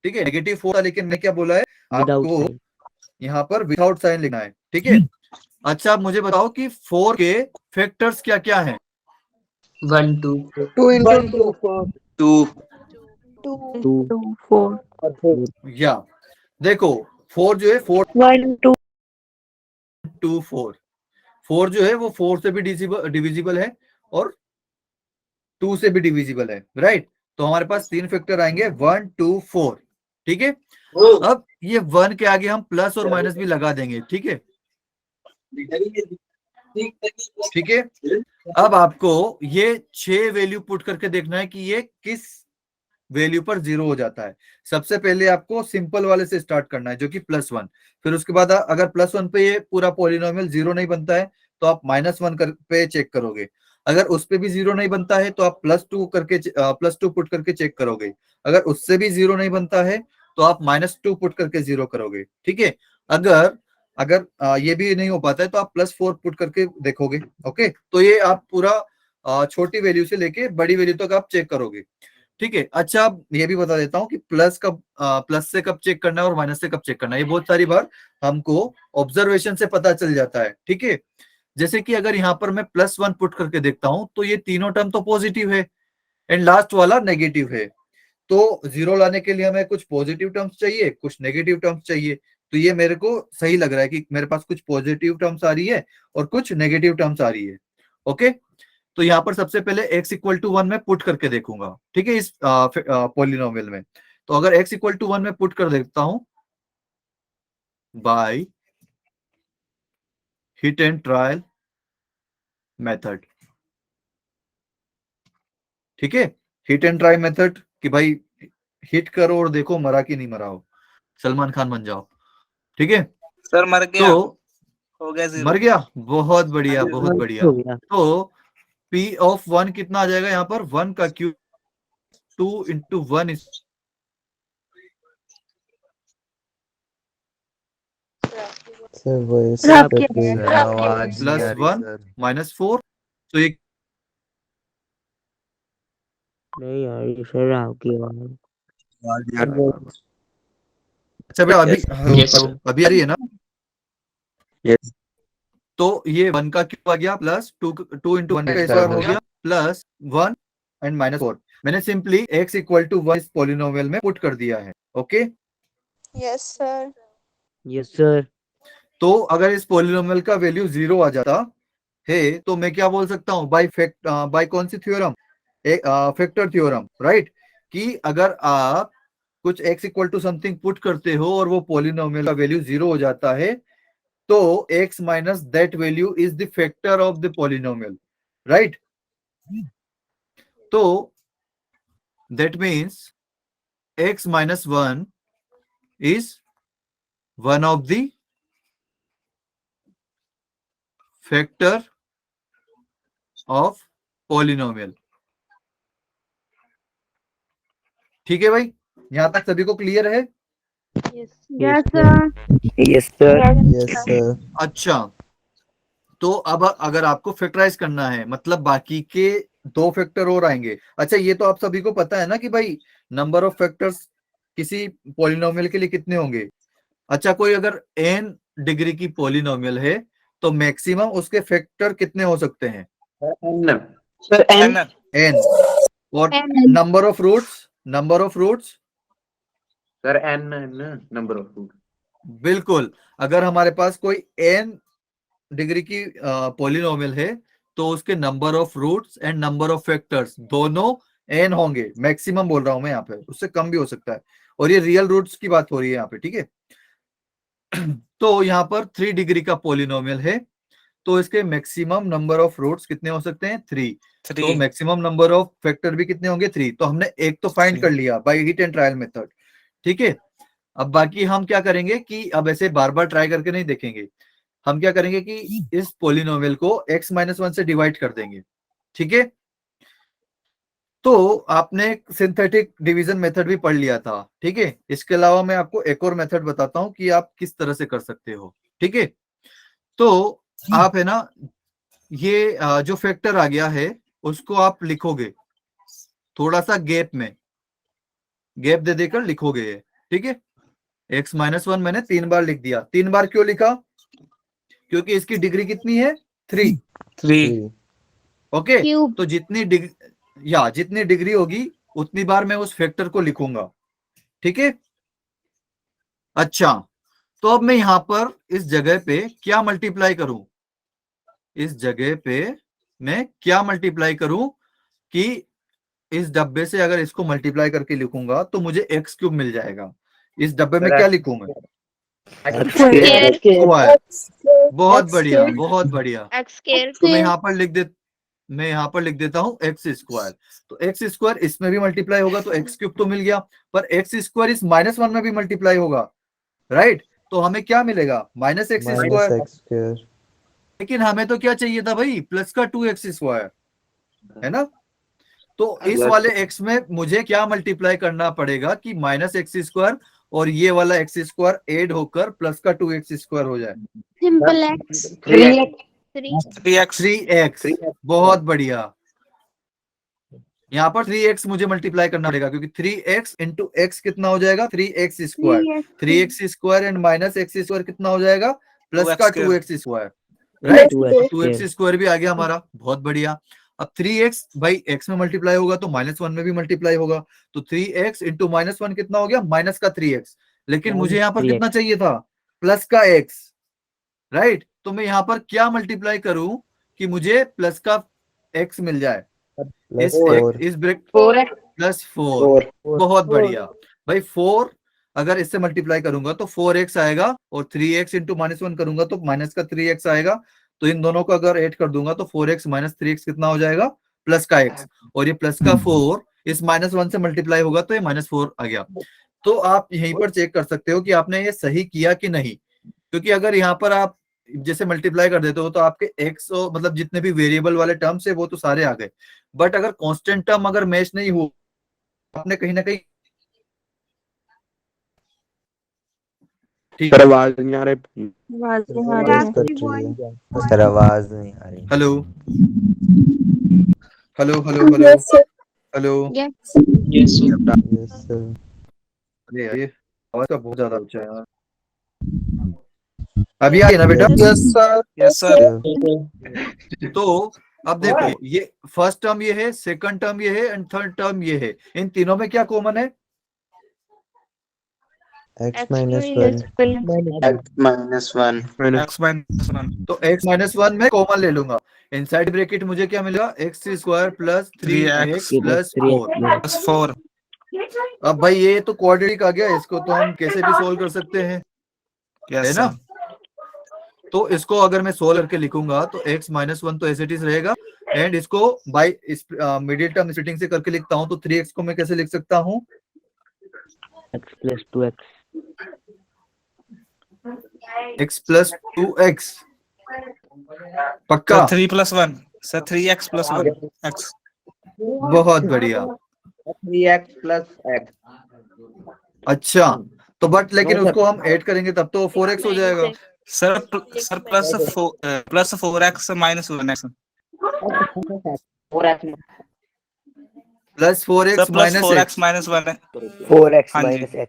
ठीक है, -4 था, लेकिन मैं क्या बोला है Without आपको, sign. यहाँ पर विदाउट साइन लिखना है, ठीक है। अच्छा आप मुझे बताओ कि 4 के फैक्टर्स क्या क्या हैं? 1 2 2 into 2 two, 4 या देखो 4 जो है 4 1 2 2 4 4 जो है वो 4 से भी डिविजिबल है और 2 से भी डिविजिबल है, राइट। तो हमारे पास 3 फैक्टर आएंगे 1 2 4, ठीक है। अब ये 1 के आगे हम प्लस और माइनस भी लगा देंगे, ठीक है, ठीक है। अब आपको ये 6 वैल्यू पुट करके देखना है कि ये किस वैल्यू पर 0 हो जाता है। सबसे पहले आपको सिंपल वाले से स्टार्ट करना है जो कि +1, फिर उसके बाद अगर +1 पे ये पूरा पॉलिनोमियल 0 नहीं बनता है तो आप -1 पे चेक करोगे। अगर उस पे भी 0 नहीं बनता है तो आप +2 पुट करके चेक करोगे। अगर उससे भी 0 नहीं बनता है तो आप -2 पुट करके 0 करोगे, ठीक है। अगर अगर ये भी नहीं हो पाता है तो आप +4 पुट करके देखोगे, ओके। तो ये आप पूरा छोटी वैल्यू से लेके बड़ी वैल्यू तक आप चेक करोगे, ठीक है। अच्छा अब ये भी बता देता हूँ कि प्लस से कब चेक करना है और माइनस से कब चेक करना है। ये बहुत सारी बार हमको ऑब्जर्वेशन से पता चल जाता है, ठीक है। जैसे कि अगर यहाँ पर मैं +1 पुट करके देखता हूं तो ये तीनों टर्म तो पॉजिटिव है एंड लास्ट वाला नेगेटिव है। तो 0 लाने के लिए हमें कुछ पॉजिटिव टर्म्स चाहिए, कुछ नेगेटिव टर्म्स चाहिए। तो ये मेरे को सही लग रहा है कि मेरे पास कुछ पॉजिटिव टर्म्स आ रही है और कुछ नेगेटिव टर्म्स आ रही है, ओके। तो यहाँ पर सबसे पहले x = 1 में पुट करके देखूंगा, ठीक है, इस पॉलिनोमियल में। तो अगर x = 1 में पुट कर देखता हूं by hit and trial method, ठीक है। हिट एंड ट्राई मेथड कि भाई हिट करो और देखो मरा कि नहीं मरा हो, सलमान खान बन जाओ, ठीक है। सर मर गया, तो हो गया 0। मर गया, बहुत बढ़िया बहुत बढ़िया। हो गया। तो P(1) कितना आ जाएगा यहाँ पर 1 का क्यूब 2 × 1 सर वॉइस सर, आपकी कट रही है। सर आवाज नहीं आ रही +1 सर। -4। तो ये नहीं यार सर आपकी आवाज आवाज नहीं आ रही। अच्छा बेटा अभी Yes, sir. अभी आ रही है ना। yes, तो ये 1 का क्यूब आ गया प्लस 2 × 1 का Yes, स्क्वायर sir. हो गया +1 एंड -4। मैंने सिंपली x = 1 इस पॉलिनोमियल में पुट कर दिया है, okay. Yes, sir. Yes sir. तो अगर इस पॉलिनोमियल का वैल्यू 0 आ जाता है तो मैं क्या बोल सकता हूँ बाय कौन सी थ्योरम, फैक्टर थ्योरम, राइट। कि अगर आप कुछ x = समथिंग पुट करते हो और वो पॉलिनोमियल का वैल्यू 0 हो जाता है तो x minus that value is the factor of the polynomial, right. तो that means x - 1 is one of the factor of polynomial, ठीक है भाई, यहां तक सभी को क्लियर है। Yes sir. Yes sir. Yes sir. अच्छा तो अब अगर आपको फैक्टराइज करना है मतलब बाकी के 2 फैक्टर और आएंगे। अच्छा ये तो आप सभी को पता है ना कि भाई नंबर ऑफ फैक्टर्स किसी पॉलिनोमियल के लिए कितने होंगे। अच्छा कोई अगर n डिग्री की पॉलिनोमियल है तो मैक्सिमम उसके फैक्टर कितने हो सकते हैं? Sir n n। और number of roots sir n number of root. बिल्कुल, अगर हमारे पास कोई n डिग्री की पॉलिनोमियल है तो उसके number of roots and number of factors दोनों n होंगे। मैक्सिमम बोल रहा हूं मैं यहाँ पे, उससे कम भी हो सकता है। और ये रियल रूट्स की बात हो रही है यहाँ पे, ठीक है। तो यहाँ पर 3 डिग्री का पॉलिनोमियल है तो इसके मैक्सिमम नंबर ऑफ रूट्स कितने हो सकते हैं? 3। तो मैक्सिमम नंबर ऑफ फैक्टर भी कितने होंगे? 3। तो हमने एक तो फाइंड कर लिया by hit and trial method, ठीक है। अब बाकी हम क्या करेंगे कि अब ऐसे बार बार ट्राई करके नहीं देखेंगे, हम क्या करेंगे कि इस पॉलिनोमियल को x - 1 से डिवाइड कर देंगे, ठीक है। तो आपने सिंथेटिक डिवीजन मेथड भी पढ़ लिया था, ठीक है। इसके अलावा मैं आपको एक और मेथड बताता हूं कि आप किस तरह से कर सकते हो, ठीक है। तो आप है ना ये जो फैक्टर आ गया है उसको आप लिखोगे थोड़ा सा गैप में, गैप दे देकर लिखोगे, ठीक है। x माइनस 1 मैंने 3 बार लिख दिया। 3 बार क्यों लिखा? क्योंकि इसकी डिग्री कितनी है? 3। 3 ओके, क्यूब। तो जितनी डिग्री होगी उतनी बार मैं उस फैक्टर को लिखूंगा। ठीक है। अच्छा, तो अब मैं यहां पर इस जगह पे क्या मल्टीप्लाई करूं? इस जगह पे मैं क्या मल्टीप्लाई करूं कि इस डब्बे से अगर इसको मल्टीप्लाई करके लिखूंगा तो मुझे एक्स क्यूब मिल जाएगा। इस डब्बे में क्या लिखूं मैं? स्क्वायर। बहुत बढ़िया, बहुत बढ़िया। एक्स स्क्वायर तो मैं यहाँ पर लिख देता हूँ एक्स स्क्वायर। तो एक्स स्क्वायर इसमें भी मल्टीप्लाई होगा तो एक्स क्यूब तो मिल गया, पर एक्स स्क्वायर इस -1 में भी मल्टीप्लाई होगा, राइट? तो हमें क्या मिलेगा? Minus x minus square. x square. लेकिन हमें तो क्या चाहिए था भाई? प्लस का 2x स्क्वायर, है ना? तो इस वाले x में मुझे क्या मल्टीप्लाई करना पड़ेगा कि माइनस एक्स स्क्वायर और ये वाला एक्स स्क्वायर ऐड होकर प्लस का 2x स्क्वायर हो जाए। Simple x. 3x 3x। बहुत बढ़िया। यहाँ पर 3x मुझे मल्टीप्लाई करना पड़ेगा क्योंकि 3x इंटू एक्स कितना हो जाएगा? 3x square. 3x square and minus x square कितना हो जाएगा? प्लस का 2x square, right? 2x square भी आ गया हमारा। बहुत बढ़िया। अब 3x भाई x में मल्टीप्लाई होगा तो -1 में भी मल्टीप्लाई होगा, तो 3x इंटू -1 कितना हो गया? माइनस का 3x। लेकिन मुझे यहाँ पर कितना चाहिए था? प्लस का x, राइट? तो मैं यहाँ पर क्या मल्टीप्लाई करूं कि मुझे प्लस का x मिल जाए? Plus 4. इस ब्रेक 4x प्लस 4। बहुत बढ़िया भाई। 4 अगर इससे मल्टीप्लाई करूंगा तो 4x आएगा और 3x इंटू -1 करूंगा तो माइनस का 3x आएगा। तो इन दोनों को अगर ऐड कर दूंगा तो 4x माइनस 3x कितना हो जाएगा? प्लस का x। और ये प्लस का 4 इस -1 से मल्टीप्लाई होगा तो ये -4 आ गया। तो आप यहीं पर चेक कर सकते हो कि आपने ये सही किया कि नहीं, क्योंकि अगर यहाँ पर आप जैसे मल्टीप्लाई कर देते हो तो आपके x मतलब जितने भी वेरिएबल वाले टर्म्स है वो तो सारे आ गए, बट अगर कांस्टेंट टर्म अगर मैच नहीं हो, आपने कहीं ना कहीं ठीक है। आवाज नहीं आ रही। Voice कट रही है। सर आवाज नहीं आ रही। Hello hello hello hello hello. Yes. Yes sir. अरे यार, ये आवाज का बहुत ज्यादा ऊंचा है यार। अभी आई ना बेटा? Yes sir Sir. तो अब देखो, ये फर्स्ट टर्म ये है, सेकंड टर्म ये है एंड थर्ड टर्म ये है। इन तीनों में क्या कॉमन है? X minus 1. -1 तो x -1 में कॉमन ले लूंगा। इनसाइड ब्रैकेट मुझे क्या मिलेगा? x square plus 3x plus 4। +4 अब भाई ये तो क्वाड्रेटिक आ गया, इसको तो हम कैसे भी सोल्व कर सकते हैं, है ना? तो इसको अगर मैं सोल्व करके लिखूंगा तो x -1 तो एज इट इज रहेगा, एंड इसको बाय इस मिडिल टर्म स्प्लिटिंग से करके लिखता हूं तो 3x को मैं कैसे लिख सकता हूं? x plus 2x. x plus 2x। पक्का? 3 + 1 सर 3x + 1 x। बहुत बढ़िया। 3x + x। अच्छा, तो बट लेकिन उसको हम ऐड करेंगे तब तो 4x हो जाएगा। Sir +4x -1x plus 4x sir minus +4x x। -1 है। 4x हाँ जी। minus x.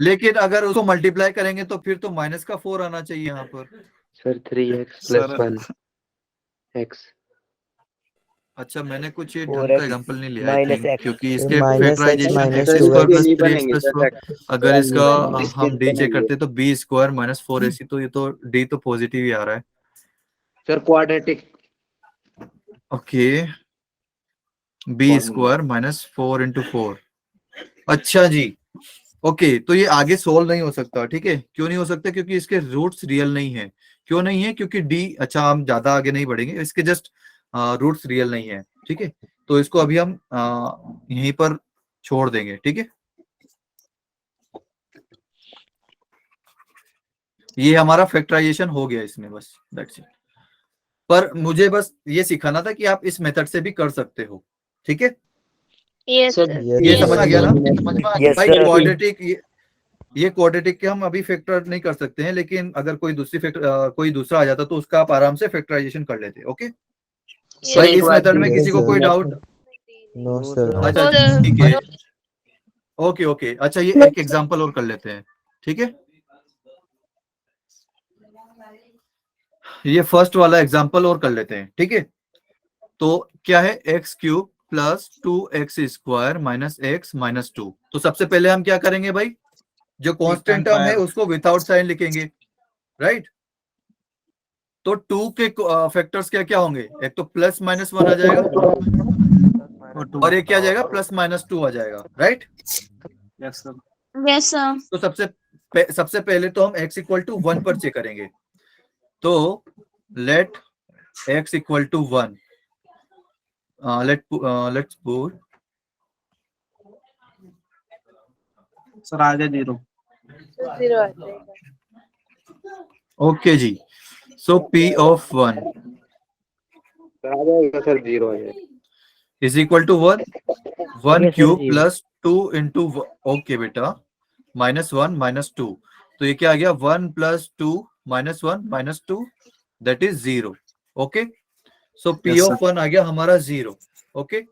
लेकिन अगर उसको मल्टीप्लाई करेंगे तो फिर तो माइनस का 4 आना चाहिए यहाँ पर। Sir 3x sir + 1 x। अच्छा, मैंने कुछ ये ढंग 4x का एग्जांपल नहीं लिया आई minus थिंक, x. क्योंकि इसके minus x factorisation minus x square 2x. Plus नहीं 3x बनेंगे प्लस सर 4, अगर इसका हम डी चेक करते तो b स्क्वायर माइनस 4ac, तो ये तो d तो पॉजिटिव ही आ रहा है। Sir quadratic okay, b square minus 4 into 4। अच्छा जी, ओके, तो ये आगे सोल्व नहीं हो सकता। ठीक है, क्यों नहीं हो सकता? क्योंकि इसके रूट्स रियल नहीं है। क्यों नहीं है? क्योंकि डी, अच्छा हम ज्यादा आगे नहीं बढ़ेंगे, इसके जस्ट रूट्स रियल नहीं है। ठीक है, तो इसको अभी हम यहीं पर छोड़ देंगे। ठीक है, ये हमारा फैक्टराइजेशन हो गया इसमें, बस दैट्स इट। पर मुझे बस ये सिखाना था कि आप इस मेथड से भी कर सकते हो। ठीक है, यस सर सर। ये समझ आ गया ना? Yes भाई sir. क्वाड्रेटिक, ये क्वाड्रेटिक के हम अभी फैक्टर नहीं कर सकते हैं, लेकिन अगर कोई कोई दूसरा आ जाता तो उसका आप आराम से फैक्टराइजेशन कर लेते। ओके भाई, इस मेथड में किसी को कोई डाउट? No sir. अच्छा सर ठीक है, ओके ओके। अच्छा, ये एक एग्जांपल और कर लेते हैं। ठीक है, ये फर्स्ट वाला एग्जांपल और कर लेते हैं। ठीक है, तो क्या है, x cube plus 2x² minus x minus 2। तो सबसे पहले हम क्या करेंगे भाई, जो कांस्टेंट टर्म है उसको विदाउट साइन लिखेंगे, राइट। तो 2 के फैक्टर्स क्या क्या होंगे, एक तो प्लस माइनस 1 आ जाएगा और एक क्या आ जाएगा, प्लस माइनस 2 आ जाएगा, right. Yes sir. Yes, sir. तो सबसे पहले तो हम x इक्वल टू 1 पर चेक करेंगे। तो let x equal to 1, let's put sir आ जाए 0। जीरो आ जाएगा। Okay ji. So p of 1 sir आ जाएगा सर, 0 आ जाएगा। Is equal to 1 Yes, sir, cube zero. Plus 2 into, okay बेटा, माइनस 1 माइनस 2। तो ये क्या आ गया, 1 plus 2 minus 1 minus 2, that is 0। Okay, so p Yes, of 1 आ गया हमारा 0। Okay,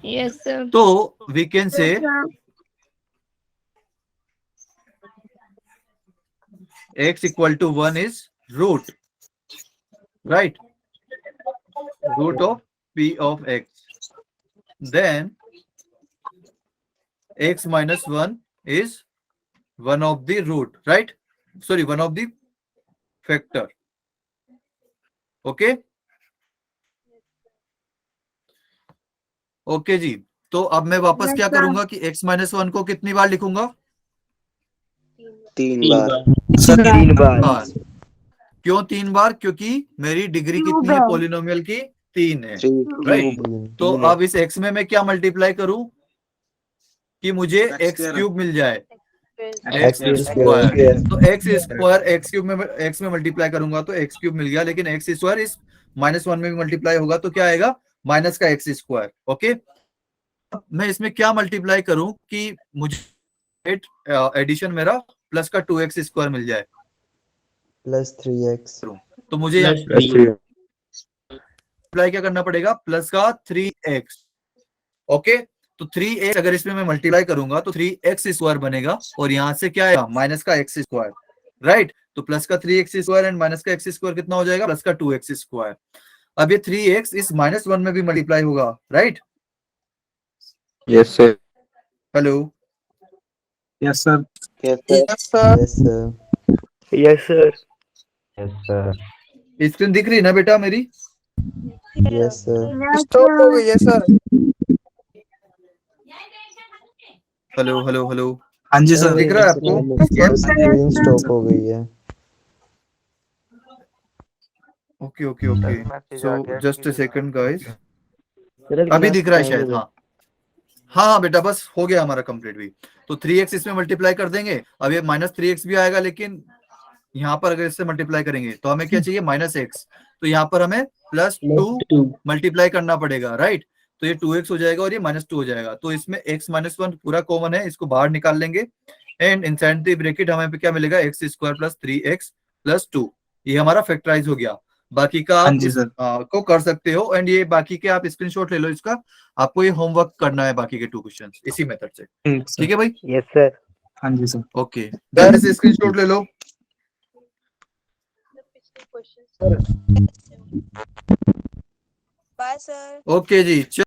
Yes, sir. तो we can say x equal to 1 is root, right, root of p of x, then x minus 1 is one of the root, right, sorry, one of the factor. Okay, okay ji. तो अब मैं वापस क्या करूंगा कि x माइनस 1 को कितनी बार लिखूंगा, 3 बार। सर 3 बार। क्यों 3 बार, क्योंकि मेरी डिग्री कितनी है पॉलिनोमियल की, 3 है, 3 राइट। तो तीन है। अब इस x में मैं क्या मल्टीप्लाई करूं कि मुझे x क्यूब मिल जाए, एक्स स्क्वायर। तो एक्स स्क्वायर एक्स क्यूब में एक्स में मल्टीप्लाई करूंगा तो एक्स क्यूब मिल गया, लेकिन एक्स स्क्वायर इस -1 में भी मल्टीप्लाई होगा तो क्या आएगा, माइनस का एक्स स्क्वायर। ओके, मैं इसमें क्या मल्टीप्लाई करूं कि मुझे एडिशन मेरा प्लस का 2x स्क्वायर मिल जाए, प्लस 3x। तो मुझे मल्टीप्लाई क्या करना पड़ेगा, प्लस का 3x। ओके, तो 3x अगर इसमें मैं मल्टीप्लाई करूंगा तो 3x स्क्वायर बनेगा और यहां से क्या आएगा, माइनस का x स्क्वायर, राइट। तो प्लस का 3x स्क्वायर एंड माइनस का x स्क्वायर कितना हो जाएगा, प्लस का 2x स्क्वायर। अब ये 3x इस -1 में भी मल्टीप्लाई होगा, right. Yes sir. Hello, yes sir. Yes, sir. Yes sir. Yes, sir. Yes sir. Screen दिख रही है ना बेटा मेरी, यस सर। Stop हो गई है सर। हेलो हेलो हेलो, हाँ जी सर। दिख रहा है आपको, स्क्रीन स्टॉप हो गई है। Okay okay okay, so just a second guys, sir, अभी दिख रहा है time शायद, हो गया। हाँ हाँ बेटा, बस हो गया हमारा कंप्लीट भी। तो 3x इसमें मल्टीप्लाई कर देंगे, अब ये -3x भी आएगा, लेकिन यहाँ पर अगर इससे मल्टीप्लाई करेंगे तो हमें क्या चाहिए, -x। तो यहाँ पर हमें +2 मल्टीप्लाई करना पड़ेगा, राइट। तो ये 2x हो जाएगा और ये -2 हो जाएगा। तो इसमें x - 1 पूरा कॉमन है, इसको बाहर निकाल लेंगे एंड इनसाइड द ब्रैकेट हमें क्या मिलेगा, x² + 3x + 2। ये हमारा फैक्टराइज हो गया। बाकी का हाँ आप जी सर। को कर सकते हो एंड ये बाकी के आप स्क्रीनशॉट ले लो इसका, आपको ये होमवर्क करना है बाकी के 2 क्वेश्चंस इसी मेथड से, ठीक है भाई। Yes, sir. हाँ जी सर। ओके, ध्यान से स्क्रीनशॉट ले लो। Bye, sir. ओके जी।